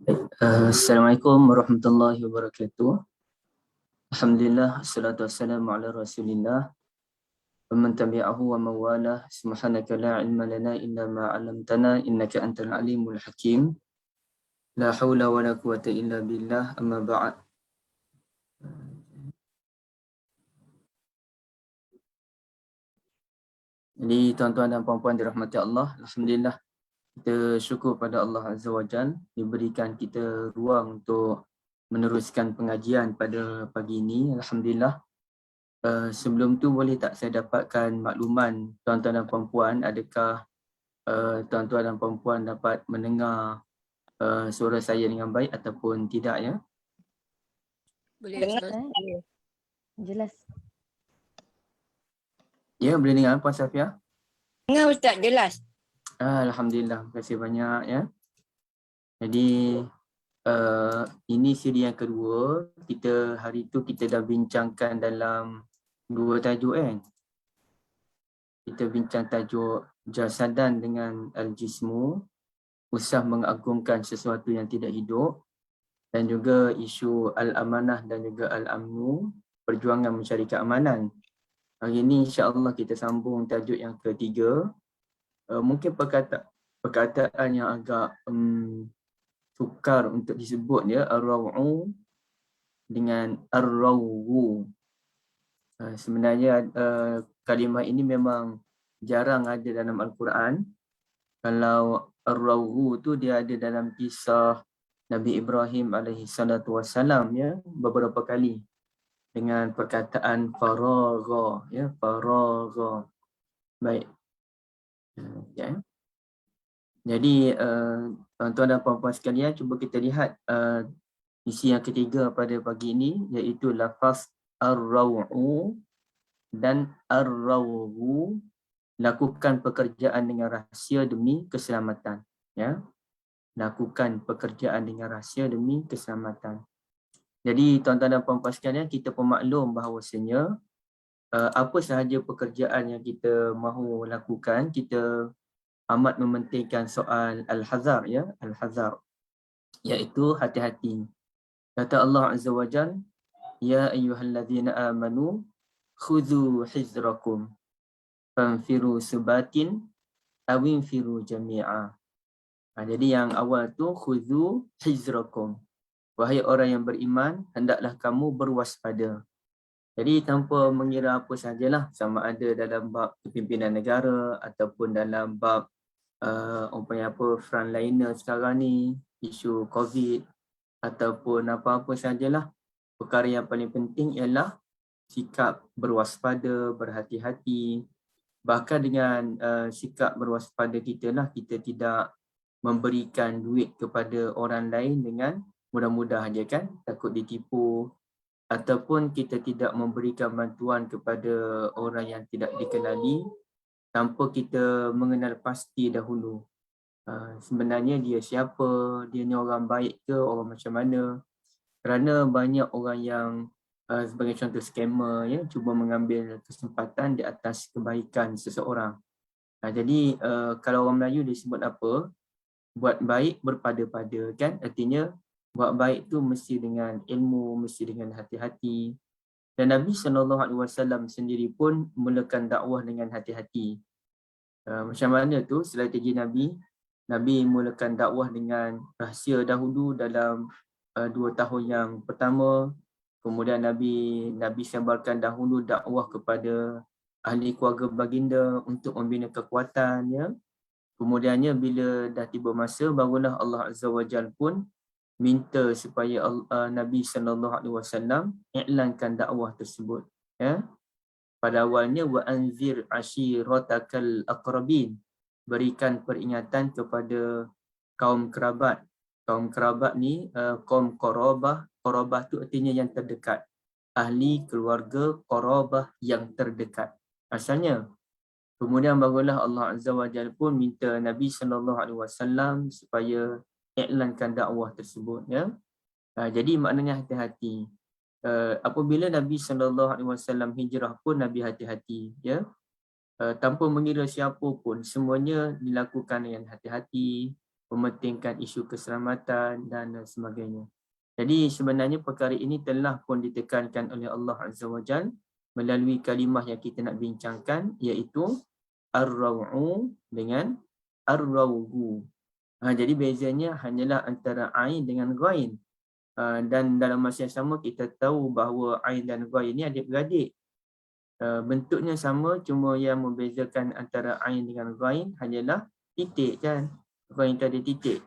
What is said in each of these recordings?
Assalamualaikum warahmatullahi wabarakatuh. Alhamdulillah, assalatu wassalamu ala rasulillah wa man tabi'ahu wa mawalah. Subhanaka la ilma lana illa ma 'allamtana innaka antal alimul hakim. La haula wa la quwata illa billah, amma ba'd. Jadi tuan-tuan dan puan-puan dirahmati Allah, alhamdulillah kita syukur pada Allah Azza wa Jalla diberikan kita ruang untuk meneruskan pengajian pada pagi ini. Alhamdulillah. Sebelum tu boleh tak saya dapatkan makluman tuan-tuan dan puan-puan, adakah tuan-tuan dan puan-puan dapat mendengar suara saya dengan baik ataupun tidak ya? Boleh Dengar. Ustaz. Jelas. Ya, boleh dengar Puan Safia? Dengar Ustaz, jelas. Alhamdulillah, terima kasih banyak ya. Jadi ini siri yang kedua. Hari tu kita dah bincangkan dalam 2 tajuk kan. Kita bincang tajuk jasadan dengan al-jismu, usah mengagungkan sesuatu yang tidak hidup, dan juga isu al-amanah dan juga al-amnu, perjuangan mencari keamanan. Hari ini insya-Allah kita sambung tajuk yang ketiga. Mungkin perkataan yang agak sukar untuk disebut ya, ar-raw'u dengan ar-rawwu. Sebenarnya kalimah ini memang jarang ada dalam Al-Quran. Kalau ar-raw'u tu dia ada dalam kisah Nabi Ibrahim alaihi salatu wassalam ya, beberapa kali dengan perkataan faragha ya, faragha. Baik. Ya. Jadi tuan-tuan dan puan-puan sekalian, cuba kita lihat isi yang ketiga pada pagi ini, iaitu lafaz ar-raw'u dan ar-rawwu, lakukan pekerjaan dengan rahsia demi keselamatan ya. Lakukan pekerjaan dengan rahsia demi keselamatan. Jadi tuan-tuan dan puan-puan sekalian, kita pemaklum bahawasanya apa sahaja pekerjaan yang kita mahu lakukan, kita amat mementingkan soal al-hazar ya, al-hazar, iaitu hati-hati. Kata Allah Azza wa Jalla, ya ayyuhallazina amanu khudhu hizrakum fanfiru subatin awinfiru jami'a. Jadi yang awal tu khudhu hizrakum, wahai orang yang beriman, hendaklah kamu berwaspada. Jadi tanpa mengira apa sahajalah, sama ada dalam bab kepimpinan negara ataupun dalam bab frontliner sekarang ni, isu COVID ataupun apa-apa sahajalah, perkara yang paling penting ialah sikap berwaspada, berhati-hati. Bahkan dengan sikap berwaspada kita lah, kita tidak memberikan duit kepada orang lain dengan mudah-mudah aja kan, takut ditipu, ataupun kita tidak memberikan bantuan kepada orang yang tidak dikenali tanpa kita mengenal pasti dahulu. Sebenarnya dia siapa, dia ni orang baik ke, orang macam mana. Kerana banyak orang yang sebagai contoh scammer ya, cuba mengambil kesempatan di atas kebaikan seseorang. Jadi kalau orang Melayu dia sebut apa? Buat baik berpada-pada kan, artinya buat baik tu mesti dengan ilmu, mesti dengan hati-hati. Dan Nabi SAW sendiri pun mulakan dakwah dengan hati-hati. Macam mana tu strategi Nabi? Nabi mulakan dakwah dengan rahsia dahulu dalam 2 tahun yang pertama. Kemudian Nabi sebarkan dahulu dakwah kepada ahli keluarga baginda untuk membina kekuatan ya. Kemudiannya bila dah tiba masa, barulah Allah Azza wa Jalla pun minta supaya Nabi SAW iklankan dakwah tersebut ya. Pada awalnya wa anzir ashiratakal aqrabin, berikan peringatan kepada kaum kerabat. Kaum kerabat ni kaum qarabah. Qarabah tu artinya yang terdekat, ahli keluarga qarabah yang terdekat asalnya. Kemudian barulah Allah Azza wa Jalla pun minta Nabi SAW supaya iklankan dakwah tersebut ya. Jadi maknanya hati-hati. Apabila Nabi SAW hijrah pun Nabi hati-hati ya. Tanpa mengira siapa pun, semuanya dilakukan dengan hati-hati. mementingkan isu keselamatan dan sebagainya. Jadi sebenarnya perkara ini telah pun ditekankan oleh Allah Azza wa Jalla melalui kalimah yang kita nak bincangkan, iaitu ar-raw'u dengan ar-rawgu. Jadi bezanya hanyalah antara ain dengan ghain. Dan dalam masa yang sama kita tahu bahawa ain dan ghain ini adik-beradik. Bentuknya sama, cuma yang membezakan antara ain dengan ghain hanyalah titik kan. Ghain itu ada titik.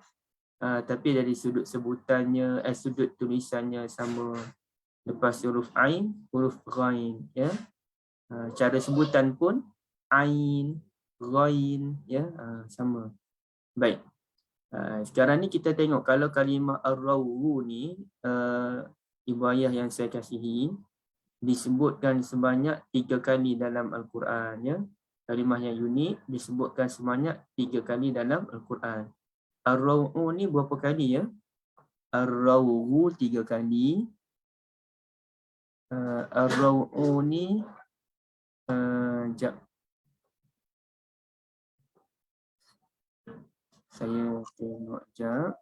Tapi dari sudut sebutannya, sudut tulisannya sama. Lepas huruf ain, huruf ghain, ya. Cara sebutan pun ain, ghain, ya, sama. Baik. Sekarang ni kita tengok kalau kalimah ar-rawu ni, ibu ayah yang saya kasihi, disebutkan sebanyak 3 kali dalam Al-Quran, ya. Kalimah yang unik disebutkan sebanyak 3 kali dalam Al-Quran. Ar-rawu ni berapa kali, ya? Ar-rawu 3 kali. Ar-rawu ni jap. Saya tengok jap.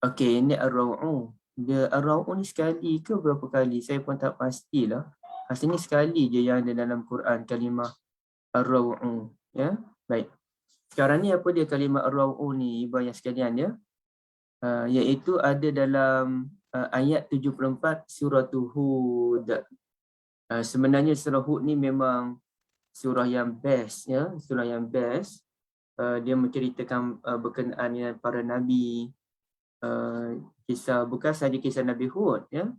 Okey, ini ar-raw'u. Dia ar-raw'u ni sekali ke berapa kali? Saya pun tak pastilah. Asalnya sekali je yang ada dalam Quran kalimah ar-raw'u, ya. Baik. Sekarang ni apa dia kalimah ar-raw'u ni, ibu ayah sekalian, ya? Iaitu ada dalam ayat 74 surah Hud. Sebenarnya surah Hud ni memang surah yang best, ya, surah yang best. Dia menceritakan berkenaan dengan para nabi. Kisah, bukan sahaja kisah Nabi Hud, ya.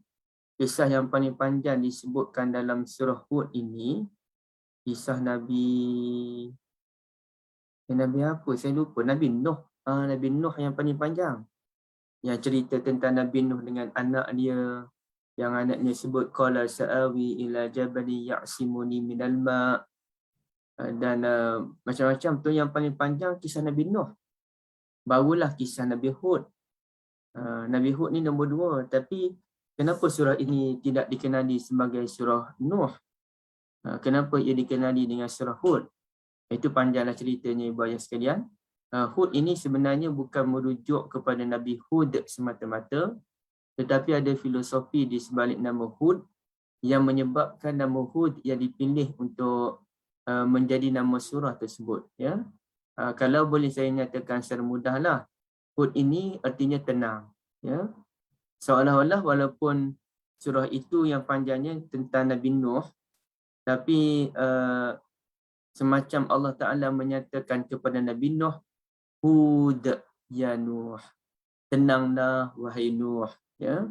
Kisah yang paling panjang disebutkan dalam surah Hud ini kisah Nabi apa? Saya lupa. Nabi Nuh. Nabi Nuh yang paling panjang. Yang cerita tentang Nabi Nuh dengan anak dia, yang anaknya sebut qala sa'awi ila jabali ya'simuni minal ma'. Dan macam-macam tu. Yang paling panjang kisah Nabi Nuh. Barulah kisah Nabi Hud. Nabi Hud ni nombor 2. Tapi kenapa surah ini tidak dikenali sebagai surah Nuh? Kenapa ia dikenali dengan surah Hud? Itu panjanglah ceritanya ibu ayah sekalian. Hud ini sebenarnya bukan merujuk kepada Nabi Hud semata-mata, tetapi ada filosofi di sebalik nama Hud yang menyebabkan nama Hud yang dipilih untuk menjadi nama surah tersebut, ya. Kalau boleh saya nyatakan secara mudahlah, Hud ini artinya tenang, ya. Seolah-olah walaupun surah itu yang panjangnya tentang Nabi Nuh, tapi semacam Allah Ta'ala menyatakan kepada Nabi Nuh, Hud ya Nuh, tenanglah wahai Nuh, ya.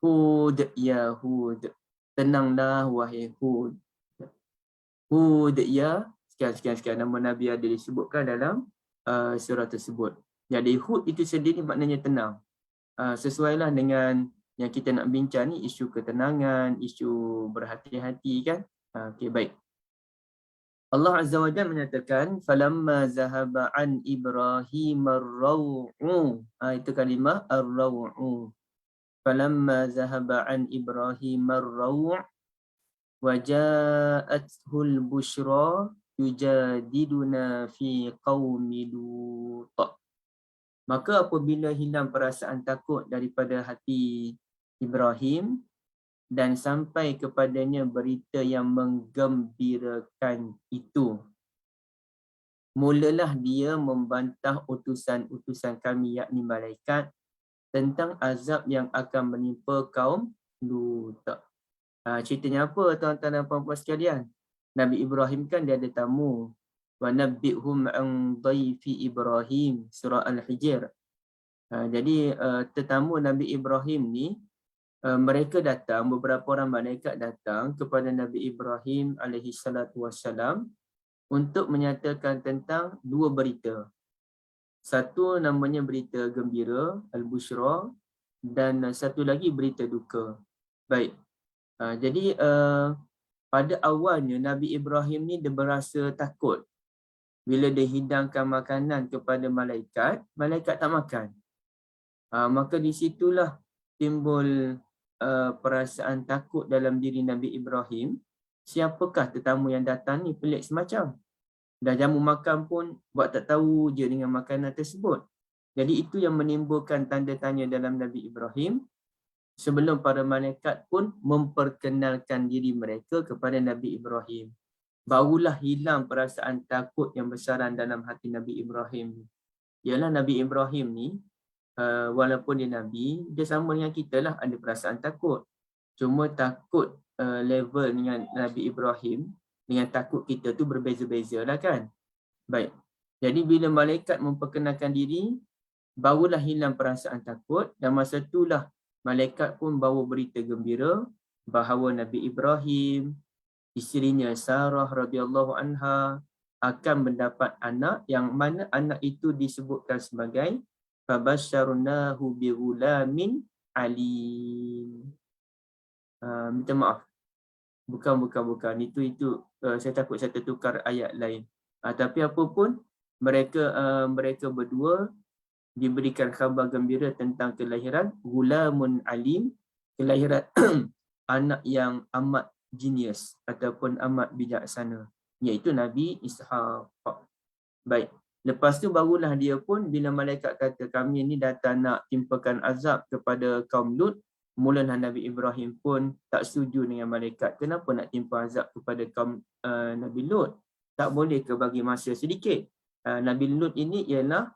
Hud ya Hud, tenanglah wahai Hud. Hud ya, sekian nama Nabi ada disebutkan dalam surah tersebut. Jadi Hud itu sendiri maknanya tenang. Sesuailah dengan yang kita nak bincang ni, isu ketenangan, isu berhati-hati, kan. Okey, baik. Allah Azza wa Jalla menyatakan falamma zahaba an Ibrahim ar-raw'u. Itu kalimah ar-raw'u. Falamma zahaba an Ibrahim ar-raw' wa ja'athu al-bushra yujadiduna fi qaumi Lut. Maka apabila hilang perasaan takut daripada hati Ibrahim dan sampai kepadanya berita yang menggembirakan itu, mulalah dia membantah utusan-utusan kami, yakni malaikat, tentang azab yang akan menimpa kaum Lut. Ceritanya apa tuan-tuan dan puan-puan sekalian? Nabi Ibrahim kan dia ada tamu. Wa nabbihum an dhaifi Ibrahim, surah Al-Hijr. Jadi tetamu Nabi Ibrahim ni, mereka datang, beberapa orang malaikat datang kepada Nabi Ibrahim alaihi salatu wassalam untuk menyatakan tentang 2 berita. Satu namanya berita gembira, al-bushra, dan satu lagi berita duka. Baik. Jadi pada awalnya Nabi Ibrahim ni dia berasa takut. Bila dia hidangkan makanan kepada malaikat, malaikat tak makan. Maka di situlah timbul perasaan takut dalam diri Nabi Ibrahim. Siapakah tetamu yang datang ni, pelik semacam. Dah jamu makan pun buat tak tahu je dengan makanan tersebut. Jadi itu yang menimbulkan tanda tanya dalam Nabi Ibrahim. Sebelum para malaikat pun memperkenalkan diri mereka kepada Nabi Ibrahim, barulah hilang perasaan takut yang besaran dalam hati Nabi Ibrahim. Ialah Nabi Ibrahim ni, walaupun dia Nabi, dia sama dengan kita lah, ada perasaan takut. Cuma takut level dengan Nabi Ibrahim dengan takut kita tu berbeza-beza lah kan. Baik, jadi bila malaikat memperkenalkan diri, barulah hilang perasaan takut, dan masa itulah malaikat pun bawa berita gembira bahawa Nabi Ibrahim, isterinya Sarah radhiyallahu anha akan mendapat anak, yang mana anak itu disebutkan sebagai fabasyarnahu bighulamin alim. Minta maaf. Bukan. Itu saya takut saya tertukar ayat lain. Tapi apa pun, mereka berdua diberikan khabar gembira tentang kelahiran gulamun alim, kelahiran anak yang amat genius ataupun amat bijaksana, iaitu Nabi Ishaq. Baik, lepas tu barulah dia pun, bila malaikat kata kami ni datang nak timpakan azab kepada kaum Lut, mulalah Nabi Ibrahim pun tak setuju dengan malaikat. Kenapa nak timpa azab kepada kaum Nabi Lut? Tak boleh ke bagi masa sedikit? Nabi Lut ini ialah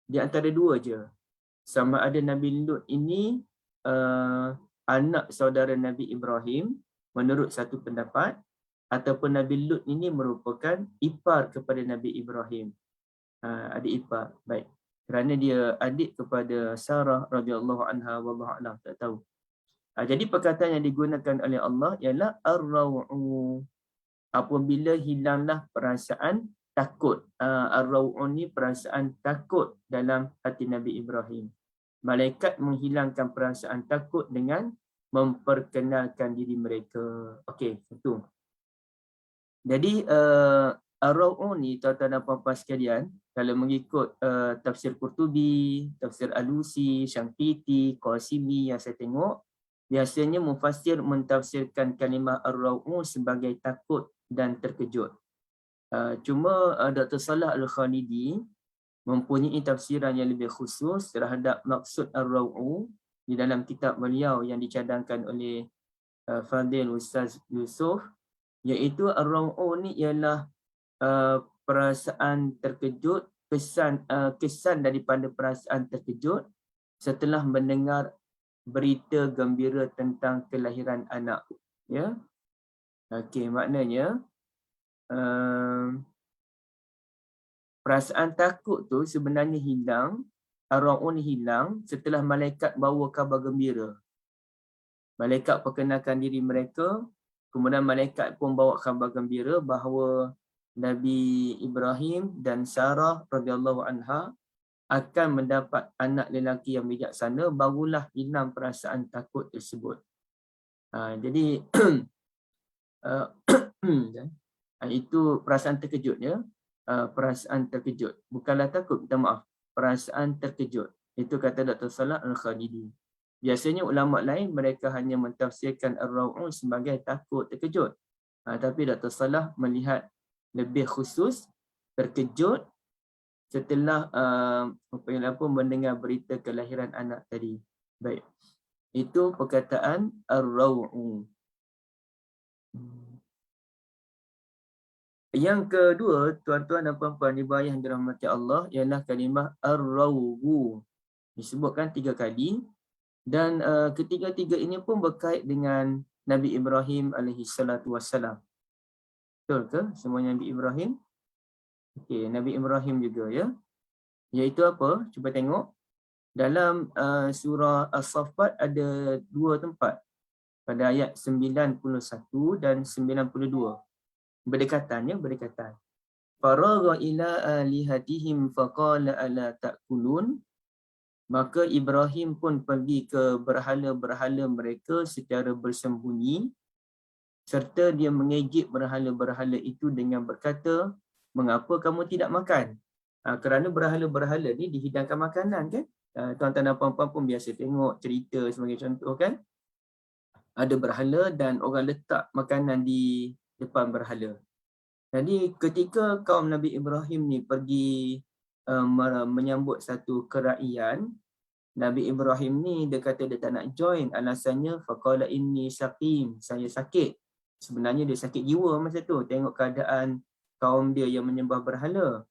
di antara dua je. Sama ada Nabi Lut ini anak saudara Nabi Ibrahim menurut satu pendapat, ataupun Nabi Lut ini merupakan ipar kepada Nabi Ibrahim. Adik ipar. Baik. Kerana dia adik kepada Sarah radhiyallahu anha, wallahu a'lam, tak tahu. Jadi perkataan yang digunakan oleh Allah ialah ar-raw'u. Apabila hilanglah perasaan takut. Ar-raw'u ni perasaan takut dalam hati Nabi Ibrahim. Malaikat menghilangkan perasaan takut dengan memperkenalkan diri mereka. Okey, itu. Jadi ar-raw'u ni, tuan-tuan dan puan-puan sekalian, kalau mengikut tafsir Qurtubi, tafsir Alusi, Syangkiti, Qasimi yang saya tengok, biasanya mufassir mentafsirkan kalimah ar-raw'u sebagai takut dan terkejut. Cuma Dr. Salah Al-Khalidi mempunyai tafsiran yang lebih khusus terhadap maksud ar-raw'u di dalam kitab beliau yang dicadangkan oleh Fadil Ustaz Yusof, iaitu ar-raw'u ni ialah perasaan terkejut, kesan daripada perasaan terkejut setelah mendengar berita gembira tentang kelahiran anak. Ya. Okey, maknanya perasaan takut tu sebenarnya hilang, ar-raw'u hilang setelah malaikat bawa khabar gembira. Malaikat perkenalkan diri mereka, kemudian malaikat pun bawa khabar gembira bahawa Nabi Ibrahim dan Sarah radhiyallahu anha akan mendapat anak lelaki yang bijaksana, barulah hilang perasaan takut tersebut. Jadi itu perasaan terkejut, ya. Perasaan terkejut, bukanlah takut, minta maaf, perasaan terkejut. Itu kata Dr. Salah Al-Khalidi. Biasanya ulama lain mereka hanya mentafsirkan ar-raw'u sebagai takut, terkejut. Tapi Dr. Salah melihat lebih khusus terkejut setelah mendengar berita kelahiran anak tadi. Baik. Itu perkataan ar-raw'u. Yang kedua, tuan-tuan dan puan-puan ibu ayah yang dirahmati Allah, ialah kalimah ar-raw'u. Disebutkan 3 kali, dan ketiga-tiga ini pun berkait dengan Nabi Ibrahim alaihi salatu wassalam. Betul ke semua Nabi Ibrahim? Okey, Nabi Ibrahim juga, ya. Iaitu apa? Cuba tengok. Dalam surah As-Saffat ada 2 tempat. Pada ayat 91 dan 92. Berdekatan, ya, berdekatan. Faragha ila alihatihim faqala ala ta'kulun. Maka Ibrahim pun pergi ke berhala-berhala mereka secara bersembunyi, serta dia mengejek berhala-berhala itu dengan berkata, mengapa kamu tidak makan? Kerana berhala-berhala ni dihidangkan makanan, kan? Tuan-tuan dan puan-puan pun biasa tengok cerita sebagai contoh kan. Ada berhala dan orang letak makanan di depan berhala. Jadi ketika kaum Nabi Ibrahim ni pergi menyambut satu keraian, Nabi Ibrahim ni dia kata dia tak nak join, alasannya faqala inni saqim, saya sakit. Sebenarnya dia sakit jiwa masa tu tengok keadaan kaum dia yang menyembah berhala.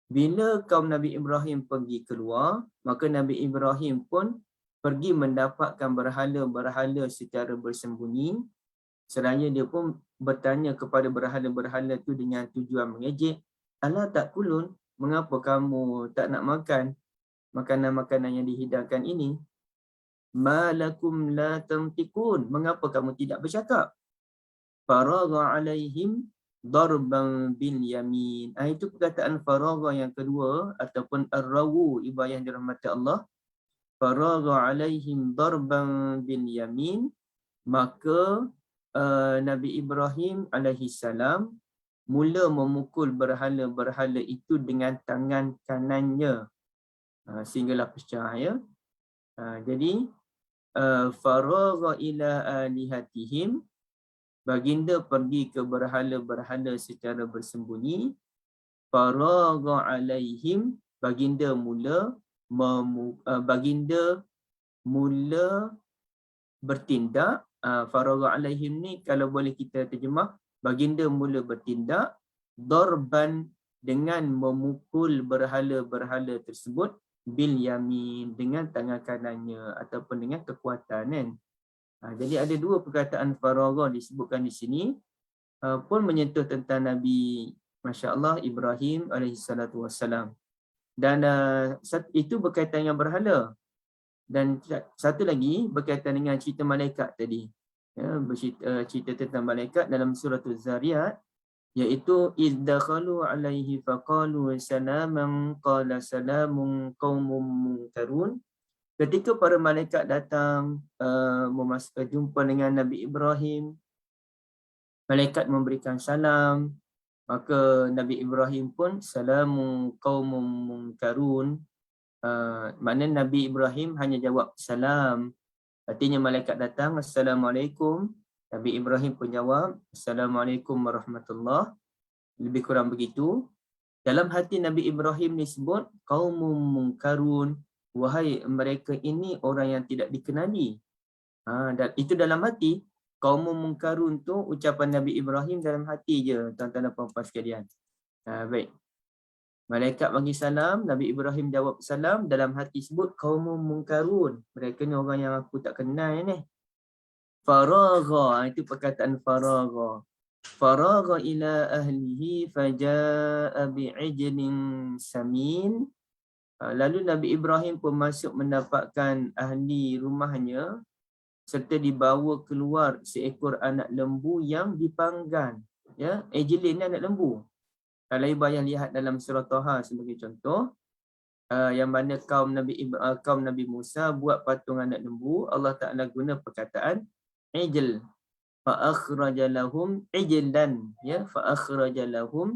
Bila kaum Nabi Ibrahim pergi keluar, maka Nabi Ibrahim pun pergi mendapatkan berhala-berhala secara bersembunyi. Seraya dia pun bertanya kepada berhala-berhala tu dengan tujuan mengejek, "Ala takulun, mengapa kamu tak nak makan makanan-makanan yang dihidangkan ini? Malakum la tantiqun, mengapa kamu tidak bercakap?" Faragha alaihim darban bil yamin. Itu perkataan faragha yang kedua ataupun ar-rawu, ibu yang dirahmati Allah. Faragha alaihim darban bil yamin, maka Nabi Ibrahim alaihi salam mula memukul berhala-berhala itu dengan tangan kanannya sehinggalah pecah ya. Jadi faragha ila alihatihim, baginda pergi ke berhala-berhala secara bersembunyi. Faragha alaihim, baginda mula bertindak. Faragha alaihim ni kalau boleh kita terjemah, baginda mula bertindak darban, dengan memukul berhala-berhala tersebut, bil yamin, dengan tangan kanannya ataupun dengan kekuatan kan. Jadi ada dua perkataan faragha disebutkan di sini pun menyentuh tentang Nabi Masya-Allah Ibrahim alaihi salatu wassalam. Dan itu berkaitan dengan berhala. Dan satu lagi berkaitan dengan cerita malaikat tadi. Ya, cerita tentang malaikat dalam surah Az-Zariyat, iaitu izdakhalu alaihi faqalu salaman qala salamun qaumun munkarun. Ketika para malaikat datang jumpa dengan Nabi Ibrahim, malaikat memberikan salam, maka Nabi Ibrahim pun salamun qaumun munkarun. Maknanya Nabi Ibrahim hanya jawab salam. Artinya malaikat datang, Assalamualaikum. Nabi Ibrahim pun jawab, Assalamualaikum warahmatullahi. Lebih kurang begitu. Dalam hati Nabi Ibrahim ni sebut, qaumun munkarun, wahai mereka ini orang yang tidak dikenali. Dan itu dalam hati. Qaumun munkarun tu ucapan Nabi Ibrahim dalam hati je, tuan-tuan dan puan-puan sekalian. Baik. Malaikat bagi salam, Nabi Ibrahim jawab salam, dalam hati sebut qaumun munkarun. Mereka ni orang yang aku tak kenal ni. Faragha, itu perkataan faragha. Faragha ila ahlihi faja'a bi'ijlin samin. Lalu Nabi Ibrahim pun masuk mendapatkan ahli rumahnya serta dibawa keluar seekor anak lembu yang dipanggang. Ya, ijlin ni anak lembu. Kalau ibu yang lihat dalam surah Taha sebagai contoh, yang mana kaum Nabi Musa buat patung anak lembu, Allah Ta'ala guna perkataan ijl. Fa akhraja lahum ijlan, ya, fa akhraja lahum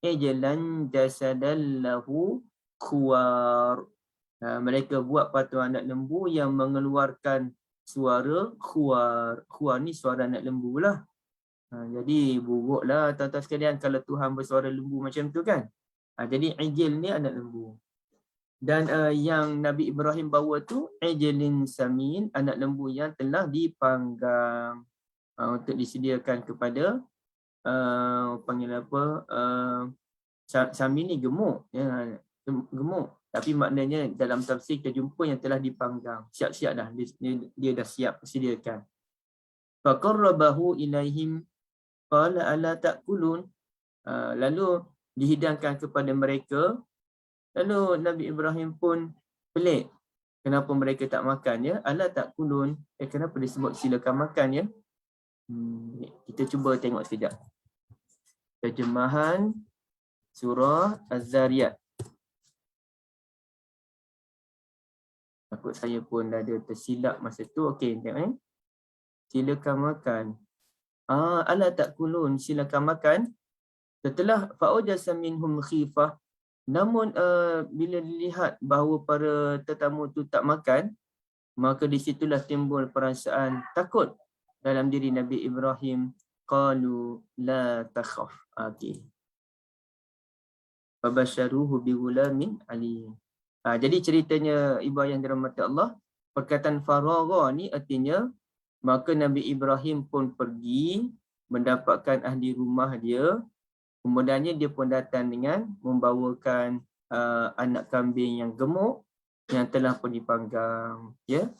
ijlan jasadan lahu khuwar. Mereka buat patung anak lembu yang mengeluarkan suara khuwar. Khuwar ni suara anak lembu lah. Jadi buruklah tuan-tuan sekalian kalau Tuhan bersuara lembu macam tu kan. Jadi ijil ni anak lembu. Dan yang Nabi Ibrahim bawa tu ijlin samin, anak lembu yang telah dipanggang untuk disediakan kepada panggil apa, samin ni gemuk ya, gemuk, tapi maknanya dalam tafsir kita jumpa yang telah dipanggang, siap-siap dah, dia dah siap sediakan. Faqarrabahu ilaihim qala ala ta'kulun. Lalu dihidangkan kepada mereka. Lalu Nabi Ibrahim pun pelik, kenapa mereka tak makan ya? Ala ta'kulun. Kenapa disebut silakan makan ya? Kita cuba tengok sekejap. Terjemahan surah Az-Zariyat. Takut saya pun dah ada tersilap masa tu. Okey, tengok ni. Silakan makan. Ala ta'kulun, silakan makan. Setelah fa'ujasa minhum khifah, Namun bila dilihat bahawa para tetamu tu tak makan, maka di situlah timbul perasaan takut dalam diri Nabi Ibrahim. Qalu la takhaf. Okey. Fabasharuhu bighulamin alim. Jadi ceritanya ibu ayah yang dirahmati Allah, perkataan faragha ni artinya maka Nabi Ibrahim pun pergi mendapatkan ahli rumah dia. Kemudiannya dia pun datang dengan membawakan anak kambing yang gemuk yang telah pun dipanggang. Ya.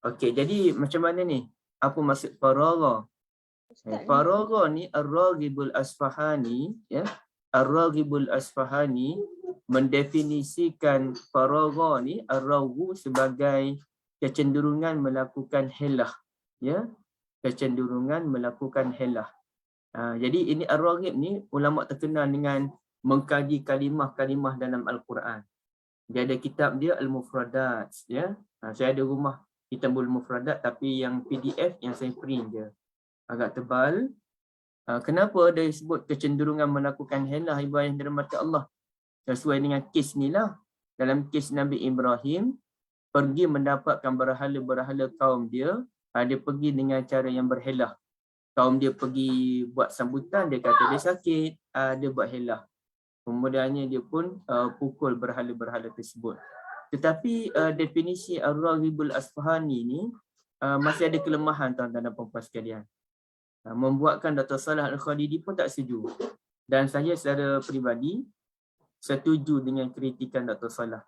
Okey, jadi macam mana ni? Apa maksud faragha? Faragha ni Ar-Raghibul Asfahani, ya. Ar-Raghibul Asfahani mendefinisikan faragha ni ar-raghu sebagai kecenderungan melakukan helah, ya. Kecenderungan melakukan helah. Jadi ini Ar-Raghib ni ulama terkenal dengan mengkaji kalimah-kalimah dalam Al-Quran. Dia ada kitab dia Al-Mufradat, ya. Saya ada rumah Kitabul Mufradat tapi yang PDF yang saya print je. Agak tebal. Kenapa dia sebut kecenderungan melakukan helah ibu ayah yang dirahmati Allah? Sesuai dengan kes ni lah. Dalam kes Nabi Ibrahim pergi mendapatkan berhala-berhala kaum dia, dia pergi dengan cara yang berhelah. Kaum dia pergi buat sambutan, dia kata dia sakit, dia buat helah. Kemudiannya dia pun pukul berhala-berhala tersebut. Tetapi definisi Ar-Raghibul Asfahani ni masih ada kelemahan tuan-tuan dan puan-puan sekalian. Membuatkan Dr. Salah Al-Khalidi pun tak setuju. Dan saya secara peribadi setuju dengan kritikan Dr. Salah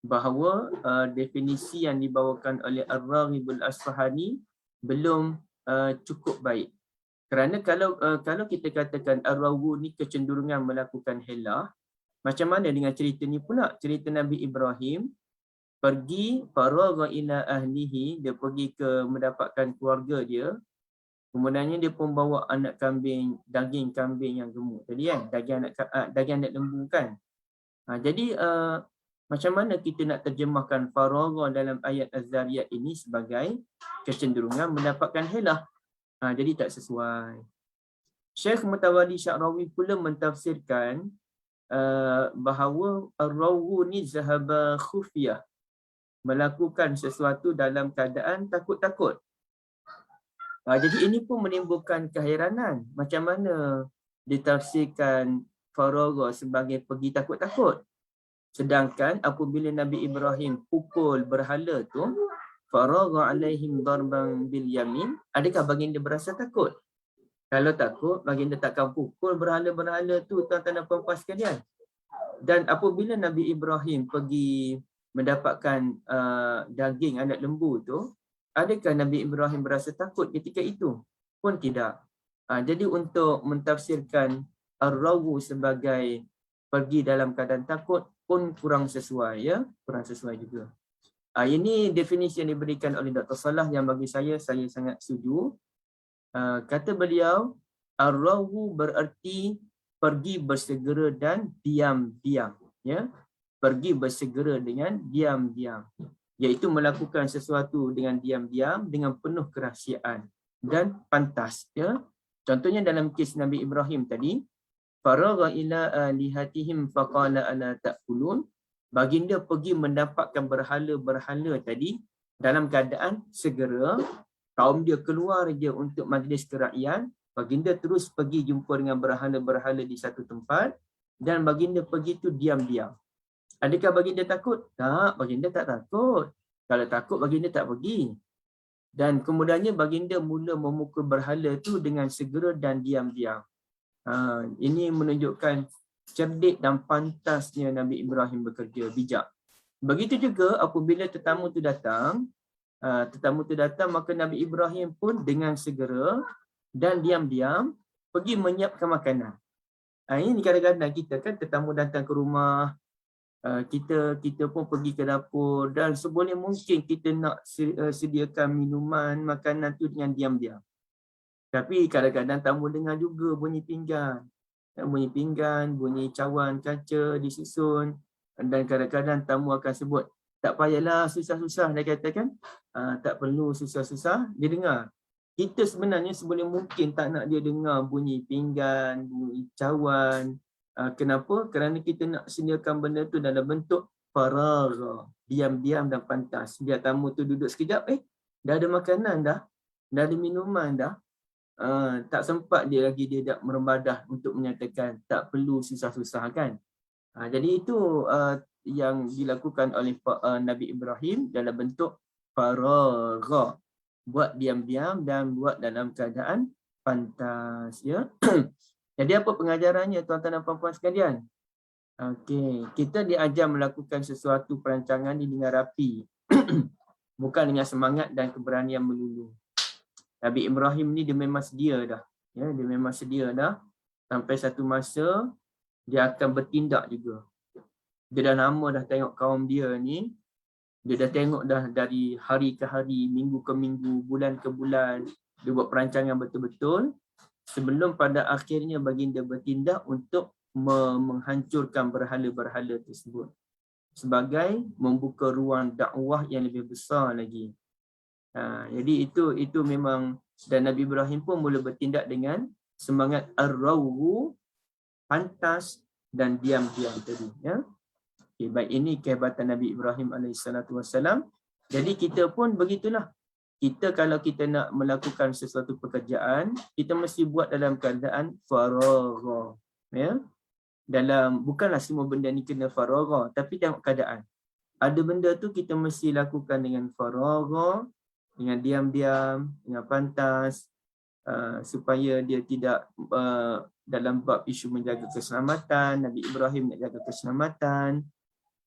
bahawa definisi yang dibawakan oleh Ar-Raghibul Asfahani belum cukup baik. Kerana kalau kita katakan ar-raghu ni kecenderungan melakukan helah, macam mana dengan cerita ni pula? Cerita Nabi Ibrahim pergi faragha ila ahlihi, dia pergi ke mendapatkan keluarga dia. Kemudiannya dia pun bawa anak kambing, daging kambing yang gemuk tadi kan, daging anak lembu kan. Jadi macam mana kita nak terjemahkan faragha dalam ayat Az-Zariyat ini sebagai kecenderungan mendapatkan helah? Jadi tak sesuai. Syekh Mutawalli Sya'rawi pula mentafsirkan bahawa ar-raghu ni zahaba khufiyah, melakukan sesuatu dalam keadaan takut-takut. Jadi ini pun menimbulkan keheranan. Macam mana ditafsirkan faragha sebagai pergi takut-takut? Sedangkan apabila Nabi Ibrahim pukul berhala tu, faragha alaihim darban bil yamin, adakah baginda berasa takut? Kalau takut, baginda takkan pukul berhala-berhala tu tuan-tuan dan puan-puan sekalian. Dan apabila Nabi Ibrahim pergi mendapatkan daging anak lembu tu, adakah Nabi Ibrahim berasa takut ketika itu? Pun tidak. Jadi untuk mentafsirkan ar-raghu sebagai pergi dalam keadaan takut pun kurang sesuai, ya, kurang sesuai juga. Ini definisi yang diberikan oleh Dr. Salah yang bagi saya sangat setuju. Kata beliau, ar-raghu bererti pergi bersegera dan diam-diam, ya. Pergi bersegera dengan diam-diam, iaitu melakukan sesuatu dengan diam-diam dengan penuh kerahsiaan dan pantas, ya. Contohnya dalam kes Nabi Ibrahim tadi, faragha ila alihatihim faqala ala ta'kulun, baginda pergi mendapatkan berhala-berhala tadi dalam keadaan segera. Kaum dia keluar je untuk majlis kerakyat, baginda terus pergi jumpa dengan berhala-berhala di satu tempat dan baginda pergi tu diam-diam. Adakah baginda takut? Tak, baginda tak takut. Kalau takut baginda tak pergi. Dan kemudiannya baginda mula memukul berhala tu dengan segera dan diam-diam. Ini menunjukkan cerdik dan pantasnya Nabi Ibrahim bekerja, bijak. Begitu juga apabila tetamu tu datang, maka Nabi Ibrahim pun dengan segera dan diam-diam pergi menyiapkan makanan. Ini kadang-kadang kita kan tetamu datang ke rumah, kita pun pergi ke dapur dan seboleh mungkin kita nak sediakan minuman, makanan tu dengan diam-diam. Tapi kadang-kadang tamu dengar juga bunyi pinggan, bunyi cawan kaca disusun, dan kadang-kadang tamu akan sebut, tak payahlah susah-susah, dia katakan, tak perlu susah-susah, dia dengar. Kita sebenarnya seboleh mungkin tak nak dia dengar bunyi pinggan, bunyi cawan, Kenapa? Kerana kita nak sediakan benda tu dalam bentuk faragha, diam-diam dan pantas. Biar tamu tu duduk sekejap, dah ada makanan dah ada minuman dah. Tak sempat dia lagi, dia dah merembadah untuk menyatakan, tak perlu susah-susah kan. Jadi itu yang dilakukan oleh Nabi Ibrahim dalam bentuk faragha, buat diam-diam dan buat dalam keadaan pantas, ya. Jadi apa pengajarannya tuan-tuan dan puan-puan sekalian? Okey, kita diajar melakukan sesuatu perancangan ini dengan rapi. Bukan dengan semangat dan keberanian melulu. Nabi Ibrahim ni dia memang sedia dah. Ya, dia memang sedia dah. Sampai satu masa dia akan bertindak juga. Dia dah lama dah tengok kaum dia ni. Dia dah tengok dah dari hari ke hari, minggu ke minggu, bulan ke bulan. Dia buat perancangan betul-betul. Sebelum pada akhirnya baginda bertindak untuk menghancurkan berhala-berhala tersebut. Sebagai membuka ruang dakwah yang lebih besar lagi. Jadi itu memang, dan Nabi Ibrahim pun mula bertindak dengan semangat ar-rawhu, pantas dan diam-diam tadi, ya. Okay, baik, ini kehebatan Nabi Ibrahim AS. Jadi kita pun begitulah. Kita kalau kita nak melakukan sesuatu pekerjaan, kita mesti buat dalam keadaan faragha, ya. Bukanlah semua benda ni kena faragha, tapi tengok keadaan. Ada benda tu kita mesti lakukan dengan faragha, dengan diam-diam, dengan pantas, supaya dia tidak dalam bab isu menjaga keselamatan. Nabi Ibrahim nak jaga keselamatan,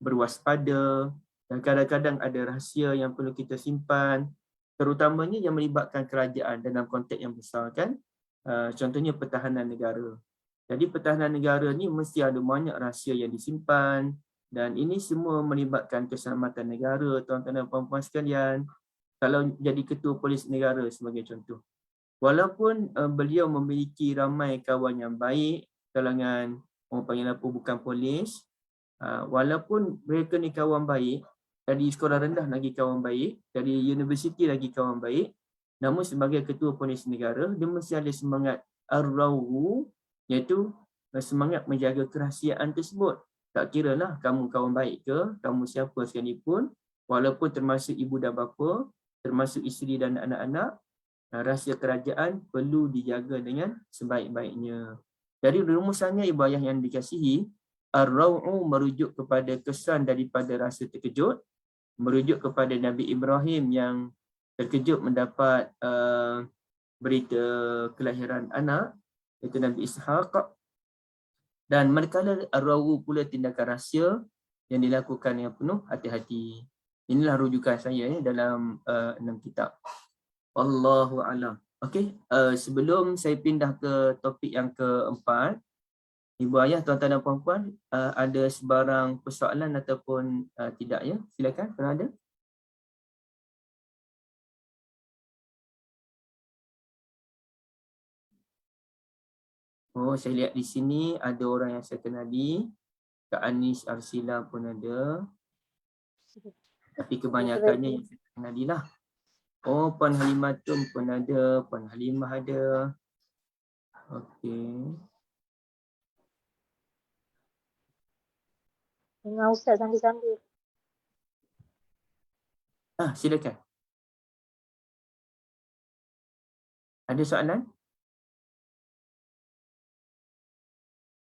berwaspada, dan kadang-kadang ada rahsia yang perlu kita simpan, terutamanya yang melibatkan kerajaan dalam konteks yang besar kan. Contohnya pertahanan negara. Jadi pertahanan negara ni mesti ada banyak rahsia yang disimpan, dan ini semua melibatkan keselamatan negara, tuan-tuan dan puan-puan sekalian. Kalau jadi ketua polis negara sebagai contoh, walaupun beliau memiliki ramai kawan yang baik, kalangan orang panggil apa, bukan polis, walaupun mereka ni kawan baik, dari sekolah rendah lagi kawan baik, dari universiti lagi kawan baik, namun sebagai ketua polis negara, dia mesti ada semangat ar-rawhu, iaitu semangat menjaga kerahsiaan tersebut. Tak kira lah kamu kawan baik ke, kamu siapa sekalipun, walaupun termasuk ibu dan bapa, termasuk isteri dan anak-anak, rahsia kerajaan perlu dijaga dengan sebaik-baiknya. Jadi rumusannya ibu ayah yang dikasihi, ar-raw'u merujuk kepada kesan daripada rasa terkejut, merujuk kepada Nabi Ibrahim yang terkejut mendapat berita kelahiran anak, iaitu Nabi Ishaq. Dan manakala ar-raw'u pula tindakan rahsia yang dilakukan dengan penuh hati-hati. Inilah rujukan saya dalam 6 kitab. Wallahu a'lam. Okey, sebelum saya pindah ke topik yang keempat, ibu ayah, tuan-tuan dan puan-puan, ada sebarang persoalan ataupun tidak, ya? Silakan kalau ada. Oh, saya lihat di sini ada orang yang saya kenali. Kak Anis Arsila pun ada. Tapi kebanyakannya yang saya kenali lah. Oh, Puan Halimatun pun ada, Puan Halimah ada. Okey. Dengar Ustaz sambil-sambil. Silakan. Ada soalan?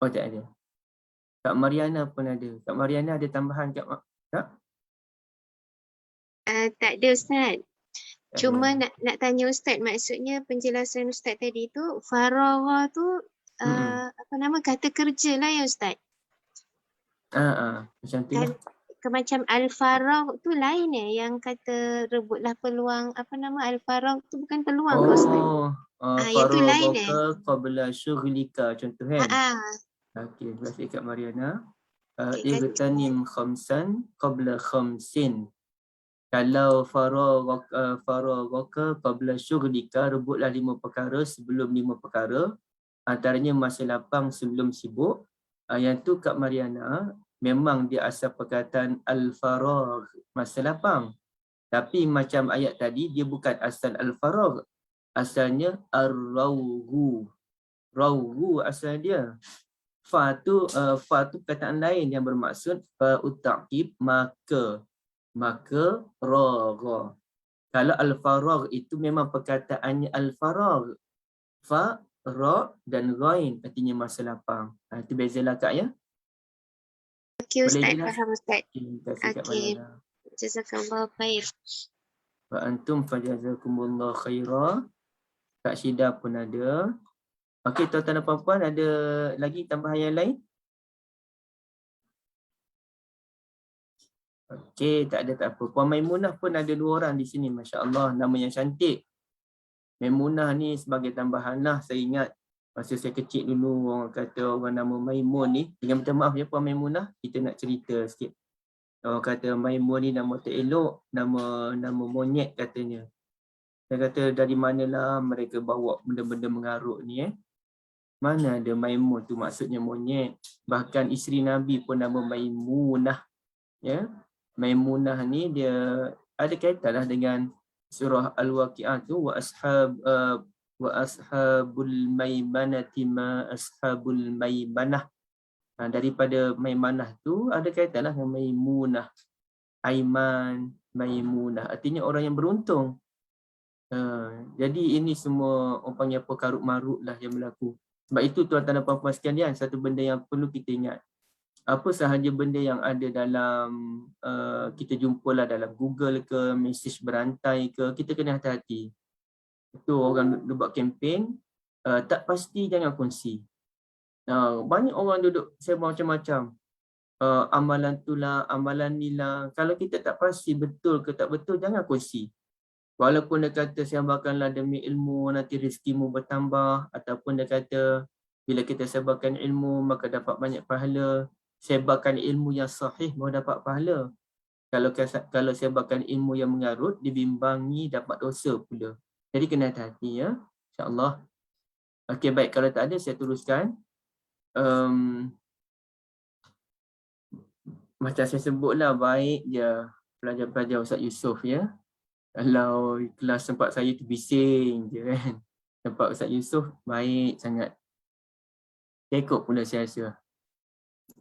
Oh, tak ada. Kak Mariana pun ada. Kak Mariana ada tambahan, Kak? Tak ada Ustaz. Tak Cuma ada. nak tanya Ustaz, maksudnya penjelasan Ustaz tadi tu, faragha tu apa nama, kata kerja lah ya Ustaz? Macam tu lah. Macam al-faragh tu lain yang kata rebutlah peluang, apa nama, al-faragh tu bukan peluang ke Ustaz? Yang tu lain qabla syughlika, contoh kan? Okey, terima kasih Kak Mariana. Igtanim khamsan qabla khamsin. Kalau faraghaka qabla syughlika, rebutlah 5 perkara sebelum 5 perkara, antaranya masa lapang sebelum sibuk. Yang tu Kak Mariana, memang dia asal perkataan al-faragh, masa lapang. Tapi macam ayat tadi, dia bukan asal al-faragh. Asalnya ar-rawhu. Rawhu asal dia. fa tu perkataan lain yang bermaksud fa'ut ta'qib, maka ragha. Kalau al-faragh itu memang perkataannya al-faragh. Fa, ra dan ghain artinya masa lapang. Itu bezalah Kak ya. Okey Boleh Ustaz, jelas? faham Ustaz. Terima kasih Kak Okey. Malala. Jazakallah khair. Wa antum fajazakumullah khaira. Kak Syida pun ada. Okey, tuan-tuan dan puan-puan, ada lagi tambahan yang lain? Okey, tak ada tak apa. Puan Maimunah pun ada 2 orang di sini, masya-Allah, nama yang cantik. Maimunah ni sebagai tambahan lah, saya ingat masa saya kecil dulu orang kata orang nama Maimun ni, dengan minta maaf ya Puan Maimunah, kita nak cerita sikit. Orang kata Maimun ni nama tak elok, nama monyet katanya. Saya kata dari manalah mereka bawa benda-benda mengarut ni Mana ada Maimun tu maksudnya monyet. Bahkan isteri Nabi pun nama Maimunah. Ya. Maimunah ni dia ada kaitanlah dengan surah Al-Waqi'ah tu wa ashabul maimanati ma ashabul maimanah. Daripada Maimanah tu ada kaitanlah dengan Maimunah. Aiman, Maimunah artinya orang yang beruntung. Jadi ini semua orang panggil apa, karut marut lah yang berlaku. Sebab itu tuan-tuan dan puan-puan sekalian, satu benda yang perlu kita ingat. Apa sahaja benda yang ada dalam, kita jumpalah dalam Google ke, mesej berantai ke, kita kena hati-hati. Itu orang buat kempen, tak pasti jangan kongsi. Banyak orang duduk sebar macam-macam. Amalan tu lah, amalan ni lah. Kalau kita tak pasti betul ke tak betul, jangan kongsi. Walaupun dia kata sebarkanlah demi ilmu, nanti rezekimu bertambah. Ataupun dia kata bila kita sebarkan ilmu, maka dapat banyak pahala. Sebarkan ilmu yang sahih, baru dapat pahala. Kalau sebarkan ilmu yang mengarut, dibimbangi dapat dosa pula. Jadi kena hati-hati ya. InsyaAllah. Okey, baik. Kalau tak ada, saya teruskan. Macam saya sebutlah, baik je pelajar-pelajar Ustaz Yusof ya. Kalau kelas tempat saya tu bising je kan. Tempat Ustaz Yusof baik sangat. Tekok pula saya rasa.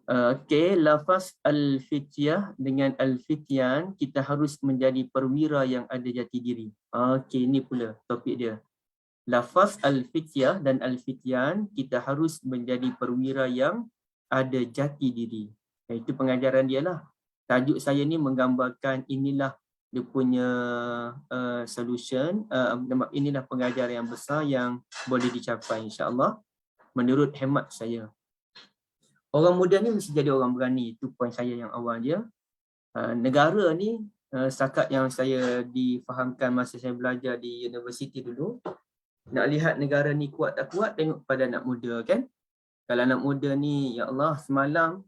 Okey, lafaz al-fityah dengan al-fityan, kita harus menjadi perwira yang ada jati diri. Okey, ni pula topik dia. Lafaz al-fityah dan al-fityan, kita harus menjadi perwira yang ada jati diri. Itu pengajaran dia lah. Tajuk saya ni menggambarkan inilah dia punya solution, inilah pengajaran yang besar yang boleh dicapai insya-Allah menurut hemat saya. Orang muda ni mesti jadi orang berani, itu poin saya yang awal dia. Negara ni setakat yang saya difahamkan masa saya belajar di universiti dulu, nak lihat negara ni kuat tak kuat tengok pada anak muda kan. Kalau anak muda ni, ya Allah, semalam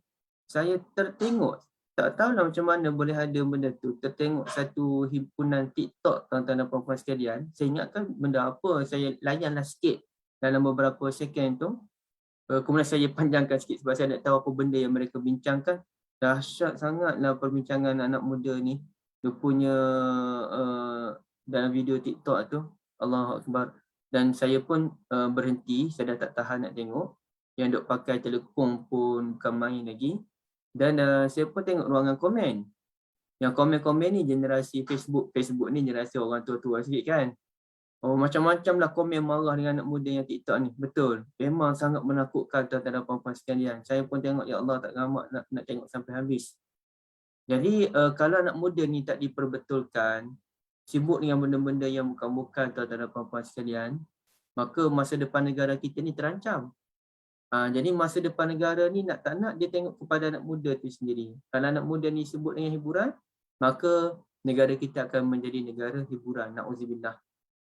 saya tertengok, tak tahulah macam mana boleh ada benda tu. Tertengok satu himpunan TikTok, tuan-tuan dan puan-puan sekalian. Saya ingatkan benda apa, saya layanlah sikit dalam beberapa second tu. Kemudian saya panjangkan sikit sebab saya nak tahu apa benda yang mereka bincangkan. Dahsyat sangatlah perbincangan anak muda ni. Dia punya dalam video TikTok tu, Allahu Akbar. Dan saya pun berhenti, saya dah tak tahan nak tengok. Yang duk pakai telekong pun bukan main lagi. Dan saya pun tengok ruangan komen. Yang komen-komen ni generasi Facebook. Facebook ni generasi orang tua-tua sikit kan. Oh, macam-macam lah komen marah dengan anak muda yang TikTok ni. Betul. Memang sangat menakutkan tuan-tuan dan puan-puan sekalian. Saya pun tengok, ya Allah, tak ramak nak tengok sampai habis. Jadi kalau anak muda ni tak diperbetulkan, sibuk dengan benda-benda yang bukan-bukan tuan-tuan dan puan-puan sekalian, maka masa depan negara kita ni terancam. Jadi masa depan negara ni nak tak nak dia tengok kepada anak muda tu sendiri. Kalau anak muda ni sebut dengan hiburan, maka negara kita akan menjadi negara hiburan. Na'udzubillah.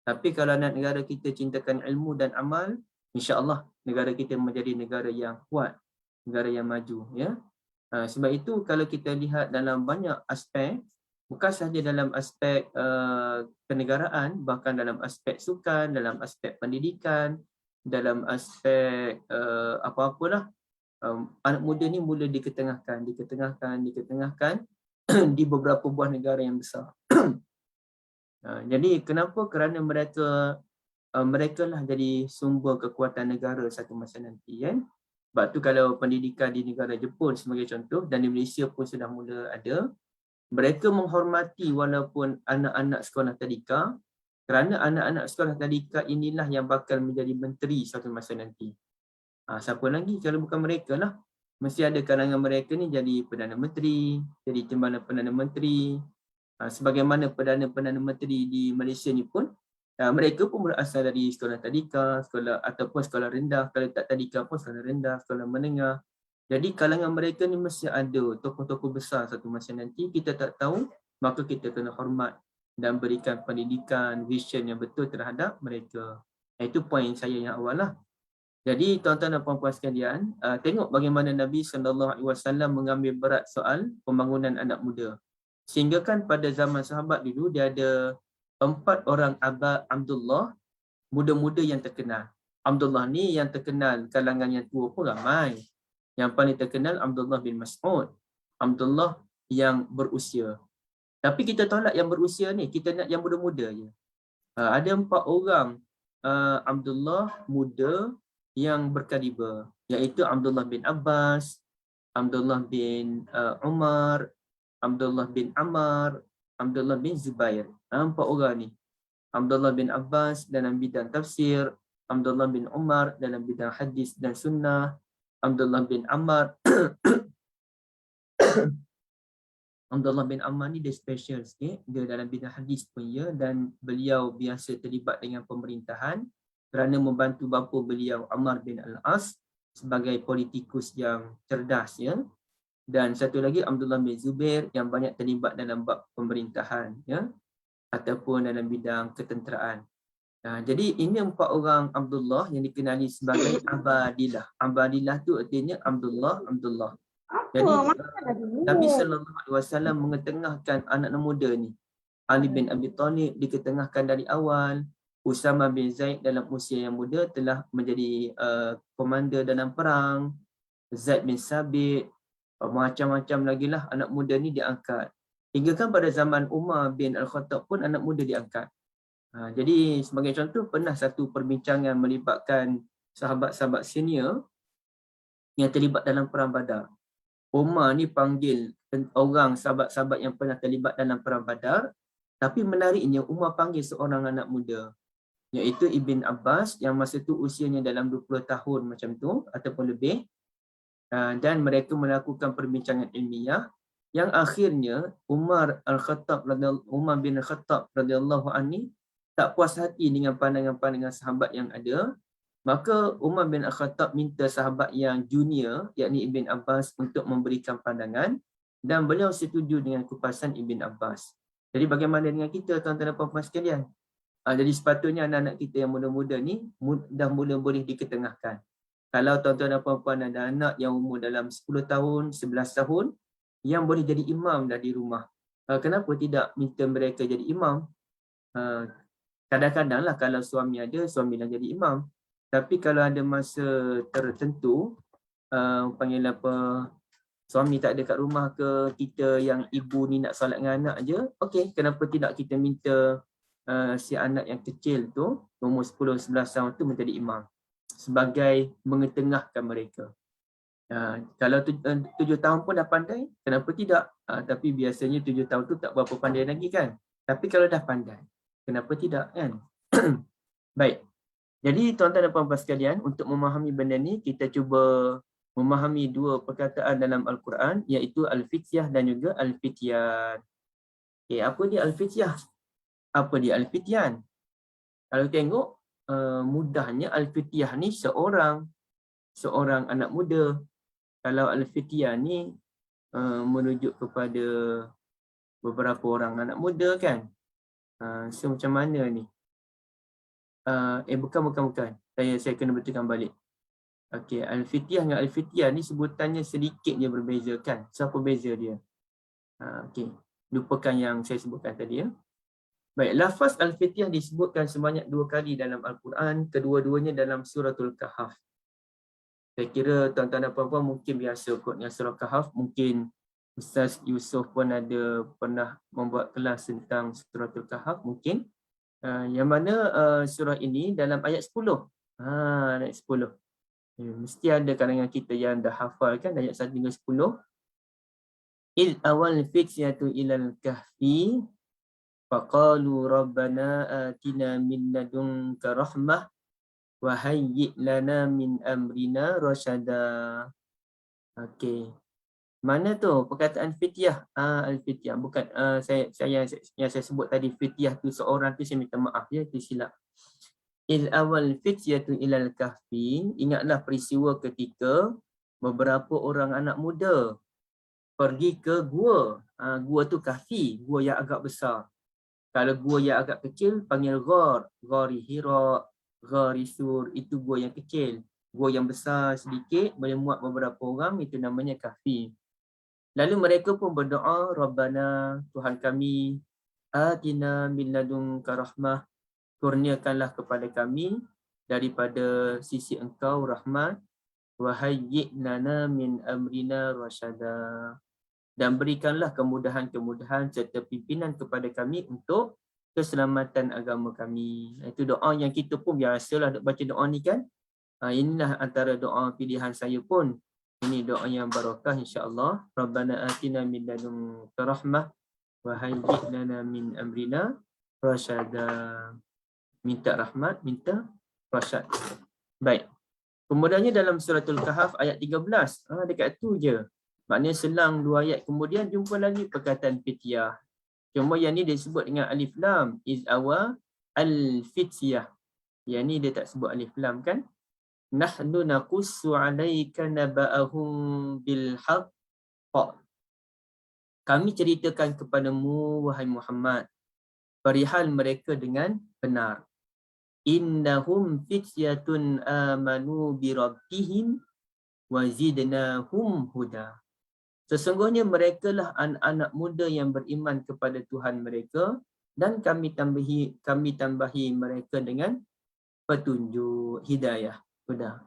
Tapi kalau anak negara kita cintakan ilmu dan amal, insya-Allah negara kita menjadi negara yang kuat, negara yang maju ya. Sebab itu kalau kita lihat dalam banyak aspek, bukan sahaja dalam aspek kenegaraan, bahkan dalam aspek sukan, dalam aspek pendidikan, dalam aspek apa-apalah, anak muda ni mula diketengahkan di beberapa buah negara yang besar. Jadi kenapa? Kerana mereka lah jadi sumber kekuatan negara satu masa nanti kan. Sebab tu kalau pendidikan di negara Jepun sebagai contoh dan di Malaysia pun sudah mula ada, mereka menghormati walaupun anak-anak sekolah tadika, kerana anak-anak sekolah tadika inilah yang bakal menjadi menteri suatu masa nanti. Siapa lagi kalau bukan mereka lah. Mesti ada kalangan mereka ni jadi Perdana Menteri, jadi Timbalan Perdana Menteri. Sebagaimana Perdana Menteri di Malaysia ni pun, mereka pun berasal dari sekolah tadika, sekolah ataupun sekolah rendah. Kalau tak tadika pun sekolah rendah, sekolah menengah. Jadi kalangan mereka ni mesti ada tokoh-tokoh besar satu masa nanti. Kita tak tahu, maka kita kena hormat dan berikan pendidikan, vision yang betul terhadap mereka. Itu poin saya yang awal lah. Jadi tuan-tuan dan puan-puan sekalian, tengok bagaimana Nabi SAW mengambil berat soal pembangunan anak muda. Sehingga kan pada zaman sahabat dulu dia ada 4 orang Abdullah muda-muda yang terkenal. Abdullah ni yang terkenal kalangan yang tua pun ramai. Yang paling terkenal Abdullah bin Mas'ud. Abdullah yang berusia. Tapi kita tolak yang berusia ni, kita nak yang muda-muda je. Ada 4 orang Abdullah muda yang berkaliber, iaitu Abdullah bin Abbas, Abdullah bin Umar, Abdullah bin Ammar, Abdullah bin Zubair. 4 orang ni. Abdullah bin Abbas dalam bidang tafsir, Abdullah bin Umar dalam bidang hadis dan sunnah, Abdullah bin Ammar Abdullah bin Ammar ni dia special sikit, dia dalam bidang hadis pun ya, dan beliau biasa terlibat dengan pemerintahan kerana membantu bapa beliau Ammar bin Al-As sebagai politikus yang cerdas ya. Dan satu lagi Abdullah bin Zubair yang banyak terlibat dalam bab pemerintahan ya, ataupun dalam bidang ketenteraan. Jadi ini 4 orang Abdullah yang dikenali sebagai Abadilah. Abadilah tu artinya Abdullah. Jadi Nabi SAW mengetengahkan anak muda ni. Ali bin Abi Thalib diketengahkan dari awal. Usama bin Zaid dalam usia yang muda telah menjadi komander dalam perang. Zaid bin Sabit, macam-macam lagi lah anak muda ni diangkat. Hingga kan pada zaman Umar bin Al-Khattab pun anak muda diangkat. Jadi sebagai contoh, pernah satu perbincangan melibatkan sahabat-sahabat senior yang terlibat dalam perang Badar. Umar ni panggil orang sahabat-sahabat yang pernah terlibat dalam perang Badar, tapi menariknya Umar panggil seorang anak muda, iaitu Ibn Abbas yang masa tu usianya dalam 20 tahun macam tu ataupun lebih, dan mereka melakukan perbincangan ilmiah yang akhirnya Umar bin Al-Khattab radhiyallahu anhu tak puas hati dengan pandangan-pandangan sahabat yang ada. Maka Umar bin Al-Khattab minta sahabat yang junior, yakni Ibn Abbas, untuk memberikan pandangan, dan beliau setuju dengan kupasan Ibn Abbas. Jadi bagaimana dengan kita, tuan-tuan dan puan-puan sekalian? Jadi sepatutnya anak-anak kita yang muda-muda ni dah mula boleh diketengahkan. Kalau tuan-tuan dan puan-puan ada anak yang umur dalam 10 tahun, 11 tahun, yang boleh jadi imam dah di rumah, kenapa tidak minta mereka jadi imam? Kadang-kadang lah kalau suami ada, suami dah jadi imam. Tapi kalau ada masa tertentu, panggil apa, suami tak ada kat rumah ke, kita yang ibu ni nak solat dengan anak je, okey, kenapa tidak kita minta si anak yang kecil tu, umur 10-11 tahun tu menjadi imam sebagai mengetengahkan mereka. Kalau 7 tahun pun dah pandai, kenapa tidak? Tapi biasanya 7 tahun tu tak berapa pandai lagi kan. Tapi kalau dah pandai, kenapa tidak kan? Baik. Jadi tuan-tuan dan puan-puan sekalian, untuk memahami benda ni, kita cuba memahami 2 perkataan dalam Al-Quran, iaitu Al-Fityah dan juga Al-Fityan. Okay, apa dia Al-Fityah? Apa dia Al-Fityan? Kalau tengok, mudahnya Al-Fityah ni seorang anak muda. Kalau Al-Fityan ni merujuk kepada beberapa orang anak muda kan. So macam mana ni? Bukan. Saya kena betulkan balik. Okey, Al-Fityah dengan Al-Fityan ni sebutannya sedikit je berbeza kan. So apa beza dia? Okey, lupakan yang saya sebutkan tadi ya. Baik, lafaz Al-Fityah disebutkan sebanyak 2 kali dalam Al-Quran, kedua-duanya dalam Suratul Kahf. Saya kira tuan-tuan dan puan-puan mungkin biasa kot dengan surah Kahf. Mungkin Ustaz Yusof pun ada pernah membuat kelas tentang Suratul Kahf mungkin. Yang mana surah ini dalam ayat 10. Ayat 10. Mesti ada kalangan kita yang dah hafal kan ayat 1 hingga 10. Il awal fityatu ilal kahfi faqalu rabbana atina min ladunka rahmah wa hayyi' lana min amrina rasyada. Okey. Mana tu perkataan fityah? Al-fityah bukan saya yang saya sebut tadi fityah tu seorang tu, saya minta maaf ya, itu silap. Il awal fityatu ilal kahfi, ingatlah peristiwa ketika beberapa orang anak muda pergi ke gua. Gua tu kahfi, gua yang agak besar. Kalau gua yang agak kecil panggil ghar, ghari Hira, ghari Sur, itu gua yang kecil. Gua yang besar sedikit boleh muat beberapa orang, itu namanya kahfi. Lalu mereka pun berdoa, Rabbana, Tuhan kami, atina min ladunka rahmah, kurniakanlah kepada kami daripada sisi engkau rahmat, wa hayyi' lana min amrina rasyada, dan berikanlah kemudahan-kemudahan serta pimpinan kepada kami untuk keselamatan agama kami. Itu doa yang kita pun biasalah baca doa ni kan. Inilah antara doa pilihan saya pun. Ini doa yang barakah insya-Allah. Rabbana atina min ladunka rahmah wa hayyi' lana min amrina rasyada. Minta rahmat, minta rasyad. Baik. Kemudiannya dalam suratul Kahf ayat 13. Dekat tu je. Maknanya selang 2 ayat kemudian jumpa lagi perkataan fityah. Cuma yang ni dia sebut dengan alif lam. Iz awa al-fityah. Yang ni dia tak sebut alif lam kan. Nahnu naqussu alaika naba'ahum bil haqq. Kami ceritakan kepadamu wahai Muhammad perihal mereka dengan benar. Innahum fityatun amanu bi rabbihim wa zidnahum huda. Sesungguhnya mereka lah anak-anak muda yang beriman kepada Tuhan mereka dan kami tambahi mereka dengan petunjuk, hidayah, huda.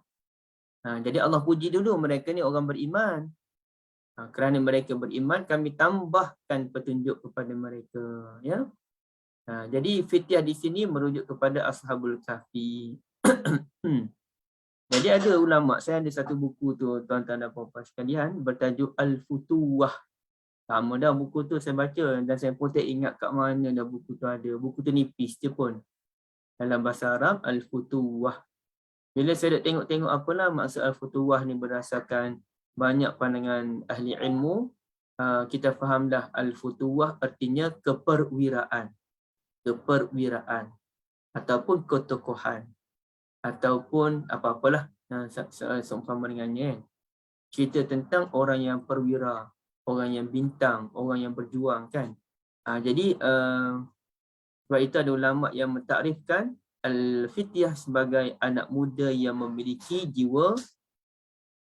Jadi Allah puji dulu mereka ni orang beriman. Kerana mereka beriman kami tambahkan petunjuk kepada mereka, ya. Jadi fityah di sini merujuk kepada Ashabul Kahfi. Jadi ada ulama, saya ada satu buku tu tuan-tuan dan puan-puan sekalian bertajuk Al-Futuwah. Lama dah buku tu saya baca dan saya pun tak ingat kat mana dah buku tu ada. Buku tu nipis je pun. Dalam bahasa Arab Al-Futuwah. Bila saya dah tengok-tengok apalah maksud Al-Futuwah ni berdasarkan banyak pandangan ahli ilmu, kita fahamlah Al-Futuwah artinya keperwiraan. Keperwiraan ataupun ketokohan ataupun apa-apalah seumpama dengannya. Cerita tentang orang yang perwira, orang yang bintang, orang yang berjuang kan. Jadi sebab itu ada ulama yang mentakrifkan al-fityah sebagai anak muda yang memiliki jiwa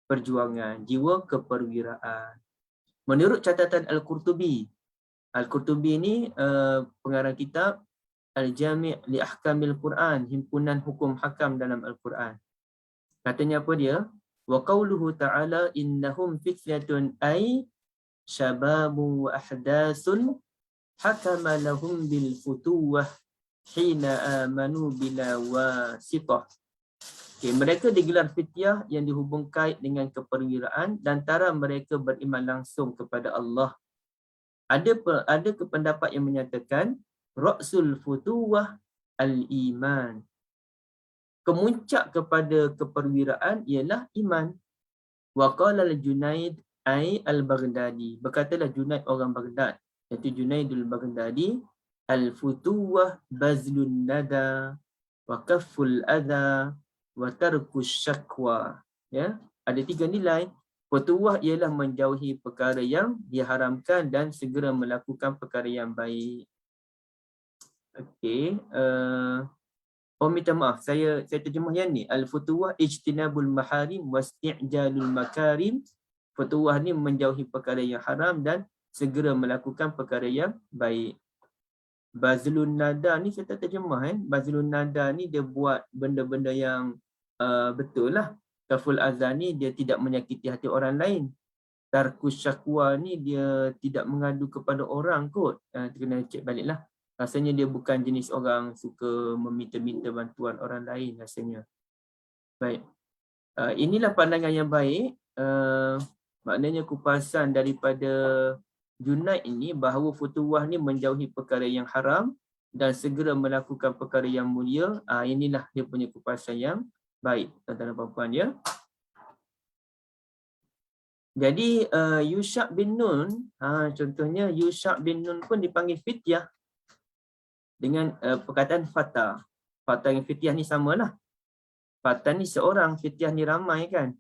perjuangan, jiwa keperwiraan. Menurut catatan Al-Qurtubi, Al-Qurtubi ni pengarang kitab Al-Jami' li Ahkamil Quran, himpunan hukum hakam dalam Al-Quran. Katanya apa dia? Wa qauluhu ta'ala innahum fityatun ay syababu wa ahdasun hakama lahum bil futuwah hina amanu bila wasitah. Mereka digelar fityah yang dihubung kait dengan keperwiraan dan antara mereka beriman langsung kepada Allah. Ada pendapat yang menyatakan Ra'sul futuwah al-iman. Kemuncak kepada keperwiraan ialah iman. Wa qala al-Junaid ay al-Baghdadi. Berkatalah Junaid orang Baghdad, iaitu Junaidul Baghdadi, al-futuwah bazlun nada wa kafful adha wa tarkus syakwa. Ya, ada 3 nilai. Futuwah ialah menjauhi perkara yang diharamkan dan segera melakukan perkara yang baik. Okey, minta maaf, saya terjemah yang ni. Al-futuwah ijtinabul maharim wasti'jalul makarim. Futuwah ni menjauhi perkara yang haram dan segera melakukan perkara yang baik. Bazlun nada ni saya tak terjemah Bazlun nada ni dia buat benda-benda yang betul lah. Kaful azan ni dia tidak menyakiti hati orang lain. Tarkus syakwa ni dia tidak mengadu kepada orang kot. Kena cek balik lah. Rasanya dia bukan jenis orang suka meminta-minta bantuan orang lain rasanya. Baik. Inilah pandangan yang baik. Maknanya kupasan daripada Junaid ini bahawa futuwah ni menjauhi perkara yang haram dan segera melakukan perkara yang mulia. Inilah dia punya kupasan yang baik, tuan-tuan dan puan-puan ya. Jadi Yusha' bin Nun, contohnya Yusha' bin Nun pun dipanggil fityah dengan perkataan fata. Fata dengan fityah ni samalah. Fata ni seorang, fityah ni ramai kan.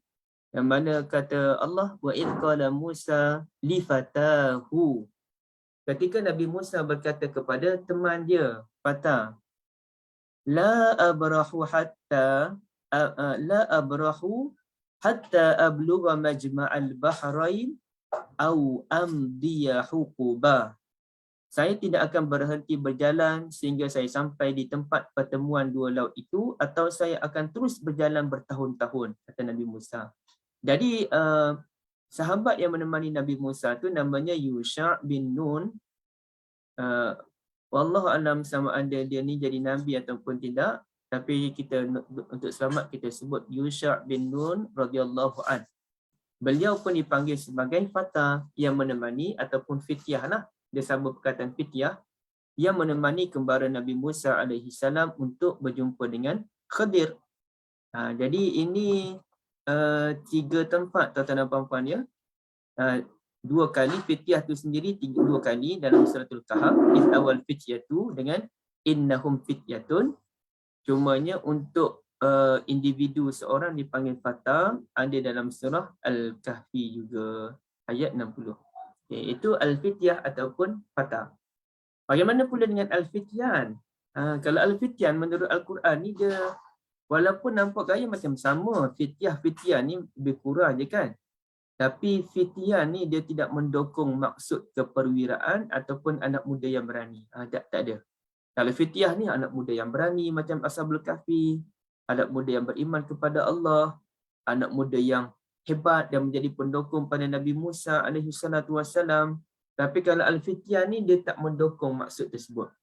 Yang mana kata Allah, wa idh qala Musa li fatahu. Ketika Nabi Musa berkata kepada teman dia, fata, la abrahu hatta ablugha majma'al bahrain au amdiya huquba. Saya tidak akan berhenti berjalan sehingga saya sampai di tempat pertemuan dua laut itu, atau saya akan terus berjalan bertahun-tahun, kata Nabi Musa. Jadi sahabat yang menemani Nabi Musa tu namanya Yusha' bin Nun. Wallahu alam sama ada dia ni jadi nabi ataupun tidak, tapi kita untuk selamat kita sebut Yusha' bin Nun radhiyallahu an. Beliau pun dipanggil sebagai fata yang menemani ataupun fityah lah. Dia sama perkataan fityah yang menemani kembara Nabi Musa alaihi salam untuk berjumpa dengan Khadir. Jadi ini 3 tempat tuan-tuan dan puan-puan ya. 2 kali fityah tu sendiri 2 kali dalam suratul Kahf, iz awal fityatu dengan innahum fityatun. Cumanya untuk individu seorang dipanggil fata ada dalam surah Al-Kahfi juga ayat 60. Okay, itu al-fityah ataupun fata. Bagaimana pula dengan al-fityan? Kalau al-fityan menurut Al-Quran ni dia walaupun nampak gaya macam sama, fityah ni lebih kurang je kan. Tapi fityan ni dia tidak mendukung maksud keperwiraan ataupun anak muda yang berani. Tak ada. Kalau fityah ni anak muda yang berani macam Ashabul Kahfi, anak muda yang beriman kepada Allah, anak muda yang hebat dan menjadi pendukung pada Nabi Musa alaihi salatu wassalam. Tapi kalau al-fityan ni dia tak mendukung maksud tersebut.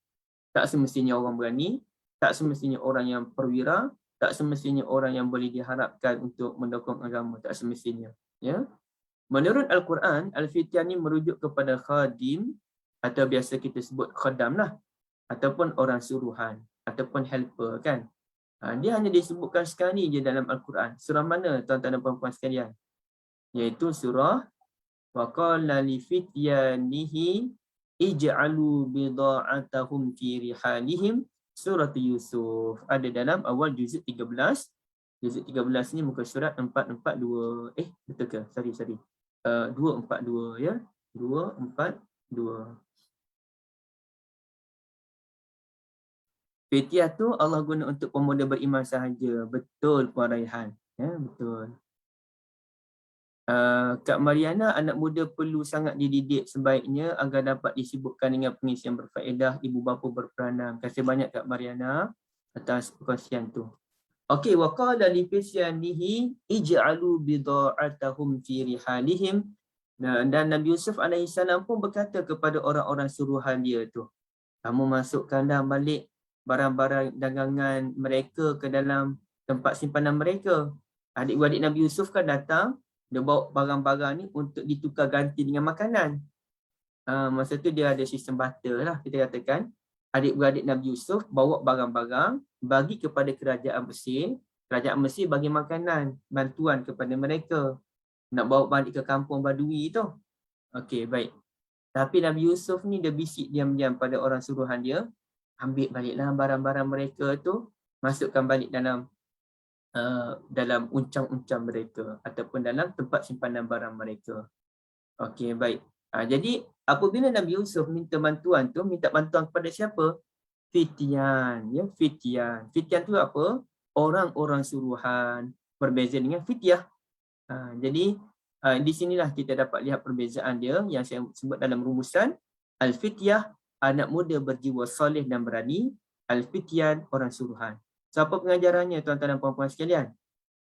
Tak semestinya orang berani, tak semestinya orang yang perwira, tak semestinya orang yang boleh diharapkan untuk mendukung agama, tak semestinya. Ya. Menurut Al-Quran, al-fityan ni merujuk kepada khadim atau biasa kita sebut khadam lah, ataupun orang suruhan ataupun helper kan. Dia hanya disebutkan sekali je dalam Al-Quran. Surah mana tuan-tuan dan puan-puan sekalian? Iaitu surah wa qala li fityanihi ij'alu bida'atahum fi rihalihim, surah Yusuf. Ada dalam awal juzuk 13. Juzuk 13 ni muka surat 442. Betul ke? Sorry. 242 ya. 242. Fityah tu Allah guna untuk pemuda beriman sahaja. Betul Puan Raihan. Ya, betul. Kak Mariana, anak muda perlu sangat dididik sebaiknya agar dapat disibukkan dengan pengisian berfaedah. Ibu bapa berperanan. Terima kasih banyak Kak Mariana atas perkongsian tu. Okey, wa qala li fisyanihi ij'alu bida'atahum fi rihalihim. Dan Nabi Yusuf alaihi salam pun berkata kepada orang-orang suruhan dia tu, kamu masukkanlah balik barang-barang dagangan mereka ke dalam tempat simpanan mereka. Adik-beradik Nabi Yusuf kan datang, dia bawa barang-barang ni untuk ditukar ganti dengan makanan. Masa tu dia ada sistem barter lah, kita katakan. Adik-beradik Nabi Yusuf bawa barang-barang bagi kepada kerajaan Mesir. Kerajaan Mesir bagi makanan, bantuan kepada mereka. Nak bawa balik ke kampung Badui tu. Okey, baik. Tapi Nabi Yusuf ni dia bisik diam-diam pada orang suruhan dia. Ambil baliklah barang-barang mereka tu, masukkan balik dalam uncang-uncang mereka ataupun dalam tempat simpanan barang mereka. Okey, baik. Jadi apabila Nabi Yusuf minta bantuan kepada siapa? Fityan, ya, fityan. Fityan tu apa? Orang-orang suruhan, berbeza dengan fityah. Jadi di sinilah kita dapat lihat perbezaan dia yang saya sebut dalam rumusan. Al-fityah, anak muda berjiwa soleh dan berani. Al-fityan, orang suruhan. So, apa pengajarannya tuan-tuan dan puan-puan sekalian?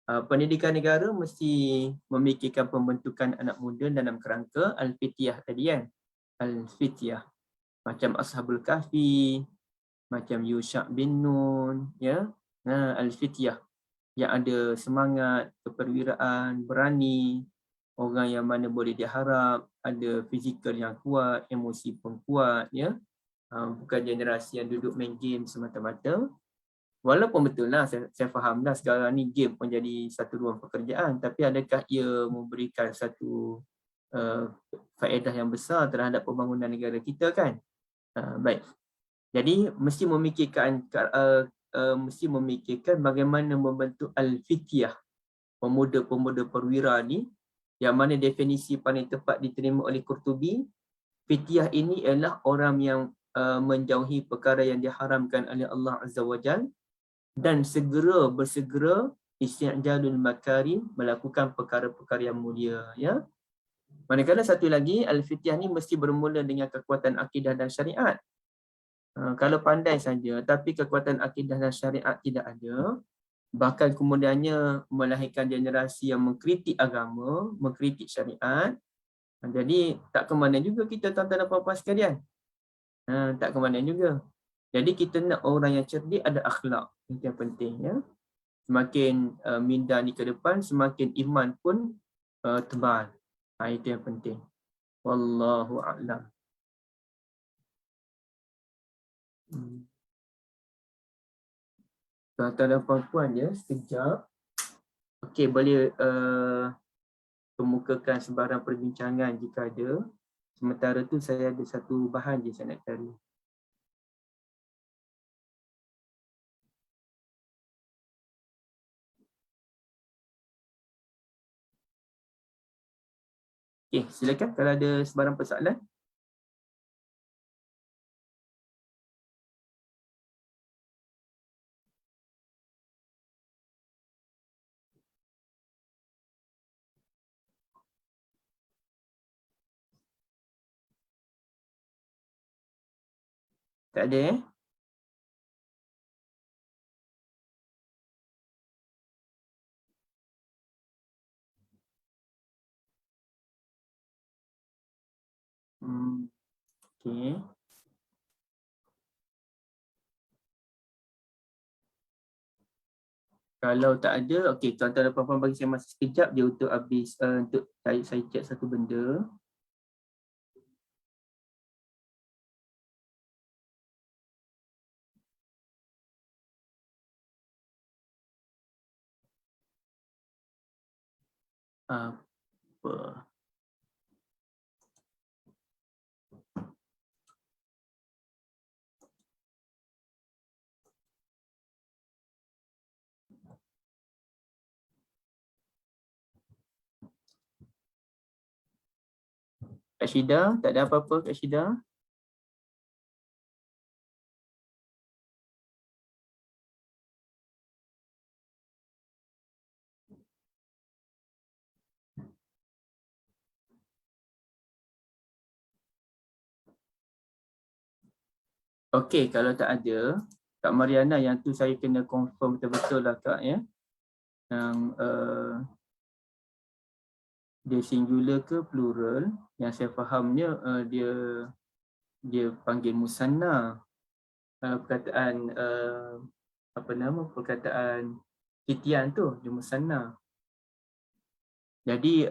Pendidikan negara mesti memikirkan pembentukan anak muda dalam kerangka al-fityah tadi kan. Al-fityah. Macam Ashabul Kahfi, macam Yusha' bin Nun, ya. Al-fityah. yang ada semangat, keperwiraan, berani, orang yang mana boleh diharap, ada fizikal yang kuat, emosi pun kuat, ya. Bukan generasi yang duduk main game semata-mata. Walaupun betul lah, saya faham lah sekarang ni game pun jadi satu ruang pekerjaan, tapi adakah ia memberikan satu faedah yang besar terhadap pembangunan negara kita kan? Baik. Jadi mesti memikirkan bagaimana membentuk al-fityah, pemuda-pemuda perwira ni, yang mana definisi paling tepat diterima oleh Qurtubi. Fityah ini ialah orang yang menjauhi perkara yang diharamkan oleh Allah Azza wa Jal dan bersegera isti'jalul makarim, melakukan perkara-perkara yang mulia, ya. Manakala satu lagi, al-fityah ni mesti bermula dengan kekuatan akidah dan syariat. Kalau pandai saja tapi kekuatan akidah dan syariat tidak ada, bahkan kemudiannya melahirkan generasi yang mengkritik agama, mengkritik syariat, jadi tak ke mana juga kita, tuan-tuan dan puan-puan sekalian. Tak ke mana juga. Jadi kita nak orang yang cerdik, ada akhlak. Itu yang penting, ya. Semakin minda ni ke depan, semakin iman pun tebal. Itu yang penting. Wallahu a'lam. Tuan-tuan dan puan-puan, ya, sekejap. Okey, boleh kemukakan sebarang perbincangan jika ada. Sementara tu saya ada satu bahan je saya nak cari. Okey, silakan kalau ada sebarang persoalan. Tak ada, eh? Okey. Kalau tak ada, okey, tuan-tuan dan puan-puan bagi saya masa sekejap je untuk habis, untuk saya cek satu benda. Apa? Kak Syida, tak ada apa-apa Kak Syida? Okey, kalau tak ada, Kak Mariana, yang tu saya kena confirm betul-betul lah Kak, ya. Yang dia singular ke plural, yang saya fahamnya dia panggil musanna. Perkataan perkataan titian tu dia musanna. Jadi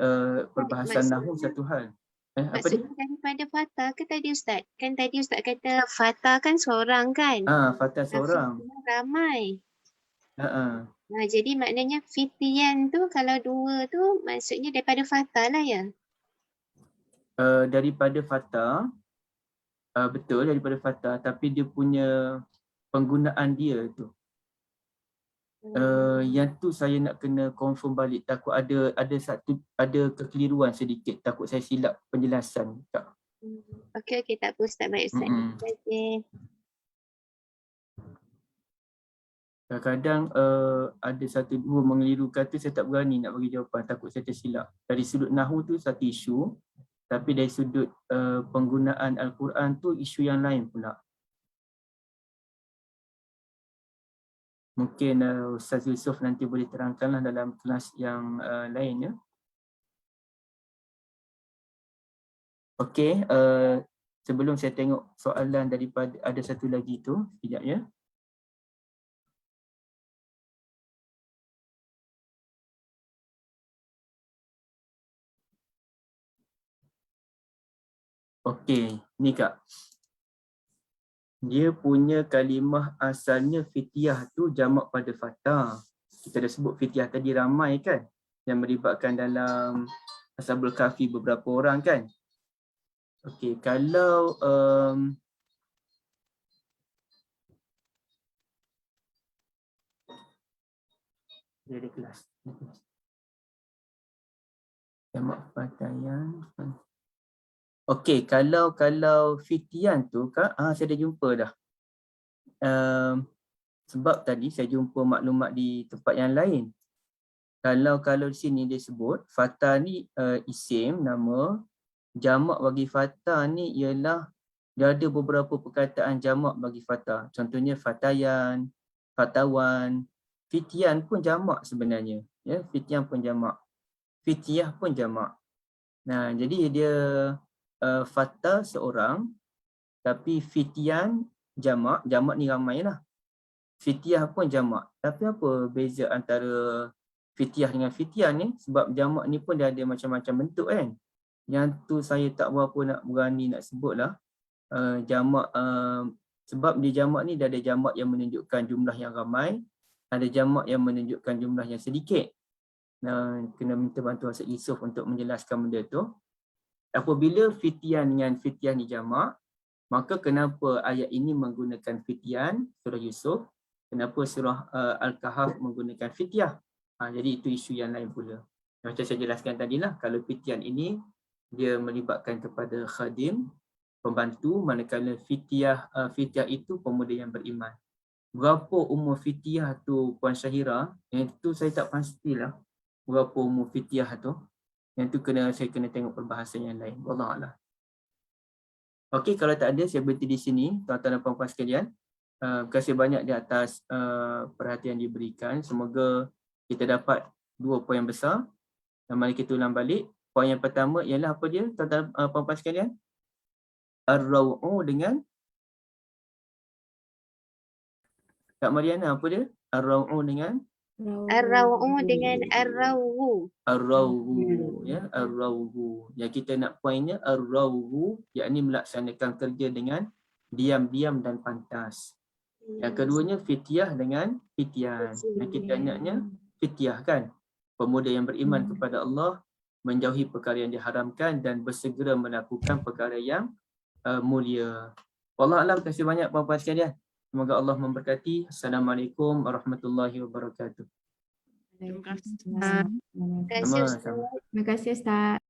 perbahasan nahwu satu hal. Apa dia? Maksudnya daripada Fatah ke tadi Ustaz? Kan tadi Ustaz kata Fatah kan seorang kan? Fatah seorang. Ramai. Jadi maknanya fitian tu kalau dua tu maksudnya daripada Fatah lah ya? Daripada Fatah, betul daripada Fatah, tapi dia punya penggunaan dia tu. Yang tu saya nak kena confirm balik, takut ada kekeliruan sedikit, takut saya silap penjelasan Kak. Okey, tak apa Ustaz, baik Ustaz. Okey. Kadang-kadang ada satu dua mengelirukan tu, saya tak berani nak bagi jawapan, takut saya tersilap. Dari sudut nahwu tu satu isu, tapi dari sudut penggunaan Al-Quran tu isu yang lain pula. Mungkin Ustaz Yusof nanti boleh terangkanlah dalam kelas yang lain, ya. Okey, sebelum saya tengok soalan daripada, ada satu lagi tu, sekejap ya. Okey, ni Kak. Dia punya kalimah asalnya fitiah tu jamak pada fata. Kita dah sebut fitiah tadi ramai kan, yang melibatkan dalam Ashabul Kahfi beberapa orang kan. Okey, kalau dia ada kelas. Jamak fatayan. Okey, kalau fitian tu Kak, saya dah jumpa dah. Sebab tadi saya jumpa maklumat di tempat yang lain. Kalau di sini dia sebut fata ni isim, nama. Jamak bagi fata ni ialah dia ada beberapa perkataan jamak bagi fata. Contohnya fatayan, fatawan, fitian pun jamak sebenarnya. Ya, fitian pun jamak. Fitiah pun jamak. Nah, jadi dia fata seorang, tapi fitian jamak. Jamak ni ramai lah. Fitiah pun jamak. Tapi apa beza antara fitiah dengan fitian ni? Sebab jamak ni pun dia ada macam-macam bentuk kan. Yang tu saya tak berapa nak berani nak sebut lah. Jamak, sebab di jamak ni dia ada jamak yang menunjukkan jumlah yang ramai. Ada jamak yang menunjukkan jumlah yang sedikit. Kena minta bantuan Ustaz Yusof untuk menjelaskan benda tu. Apabila fitian dengan fitiah ni jamak, maka kenapa ayat ini menggunakan fitian, surah Yusuf, kenapa surah Al-Kahf menggunakan fitiah? Jadi itu isu yang lain pula. Macam saya jelaskan tadilah, kalau fitian ini dia melibatkan kepada khadim, pembantu, manakala fitiah itu pemuda yang beriman. Berapa umur fitiah tu Puan Syahira? Itu saya tak pastilah. Berapa umur fitiah tu? Yang tu saya kena tengok perbahasan yang lain. Wallahualam. Okey, kalau tak ada saya berhenti di sini, tuan-tuan dan puan-puan sekalian. Terima kasih banyak di atas perhatian diberikan. Semoga kita dapat 2 poin besar. Mari kita ulang balik. Poin yang pertama ialah apa dia, tuan-tuan puan-puan sekalian? Ar-raw'u dengan Kak Mariana, apa dia? Ar-raw'u dengan Ar-raw'u dengan ar-raw'u. ar-raw'u, ya, ar-raw'u. Yang kita nak poinnya ar-raw'u, yakni melaksanakan kerja dengan diam-diam dan pantas. Yang keduanya fitiah dengan fitian. Yang kita naknya fitiah kan, pemuda yang beriman kepada Allah, menjauhi perkara yang diharamkan dan bersegera melakukan perkara yang mulia. Wallahualam. Terima kasih banyak puan-puan sekalian. Semoga Allah memberkati. Assalamualaikum warahmatullahi wabarakatuh. Terima kasih. Terima kasih Ustaz. Terima kasih Ustaz.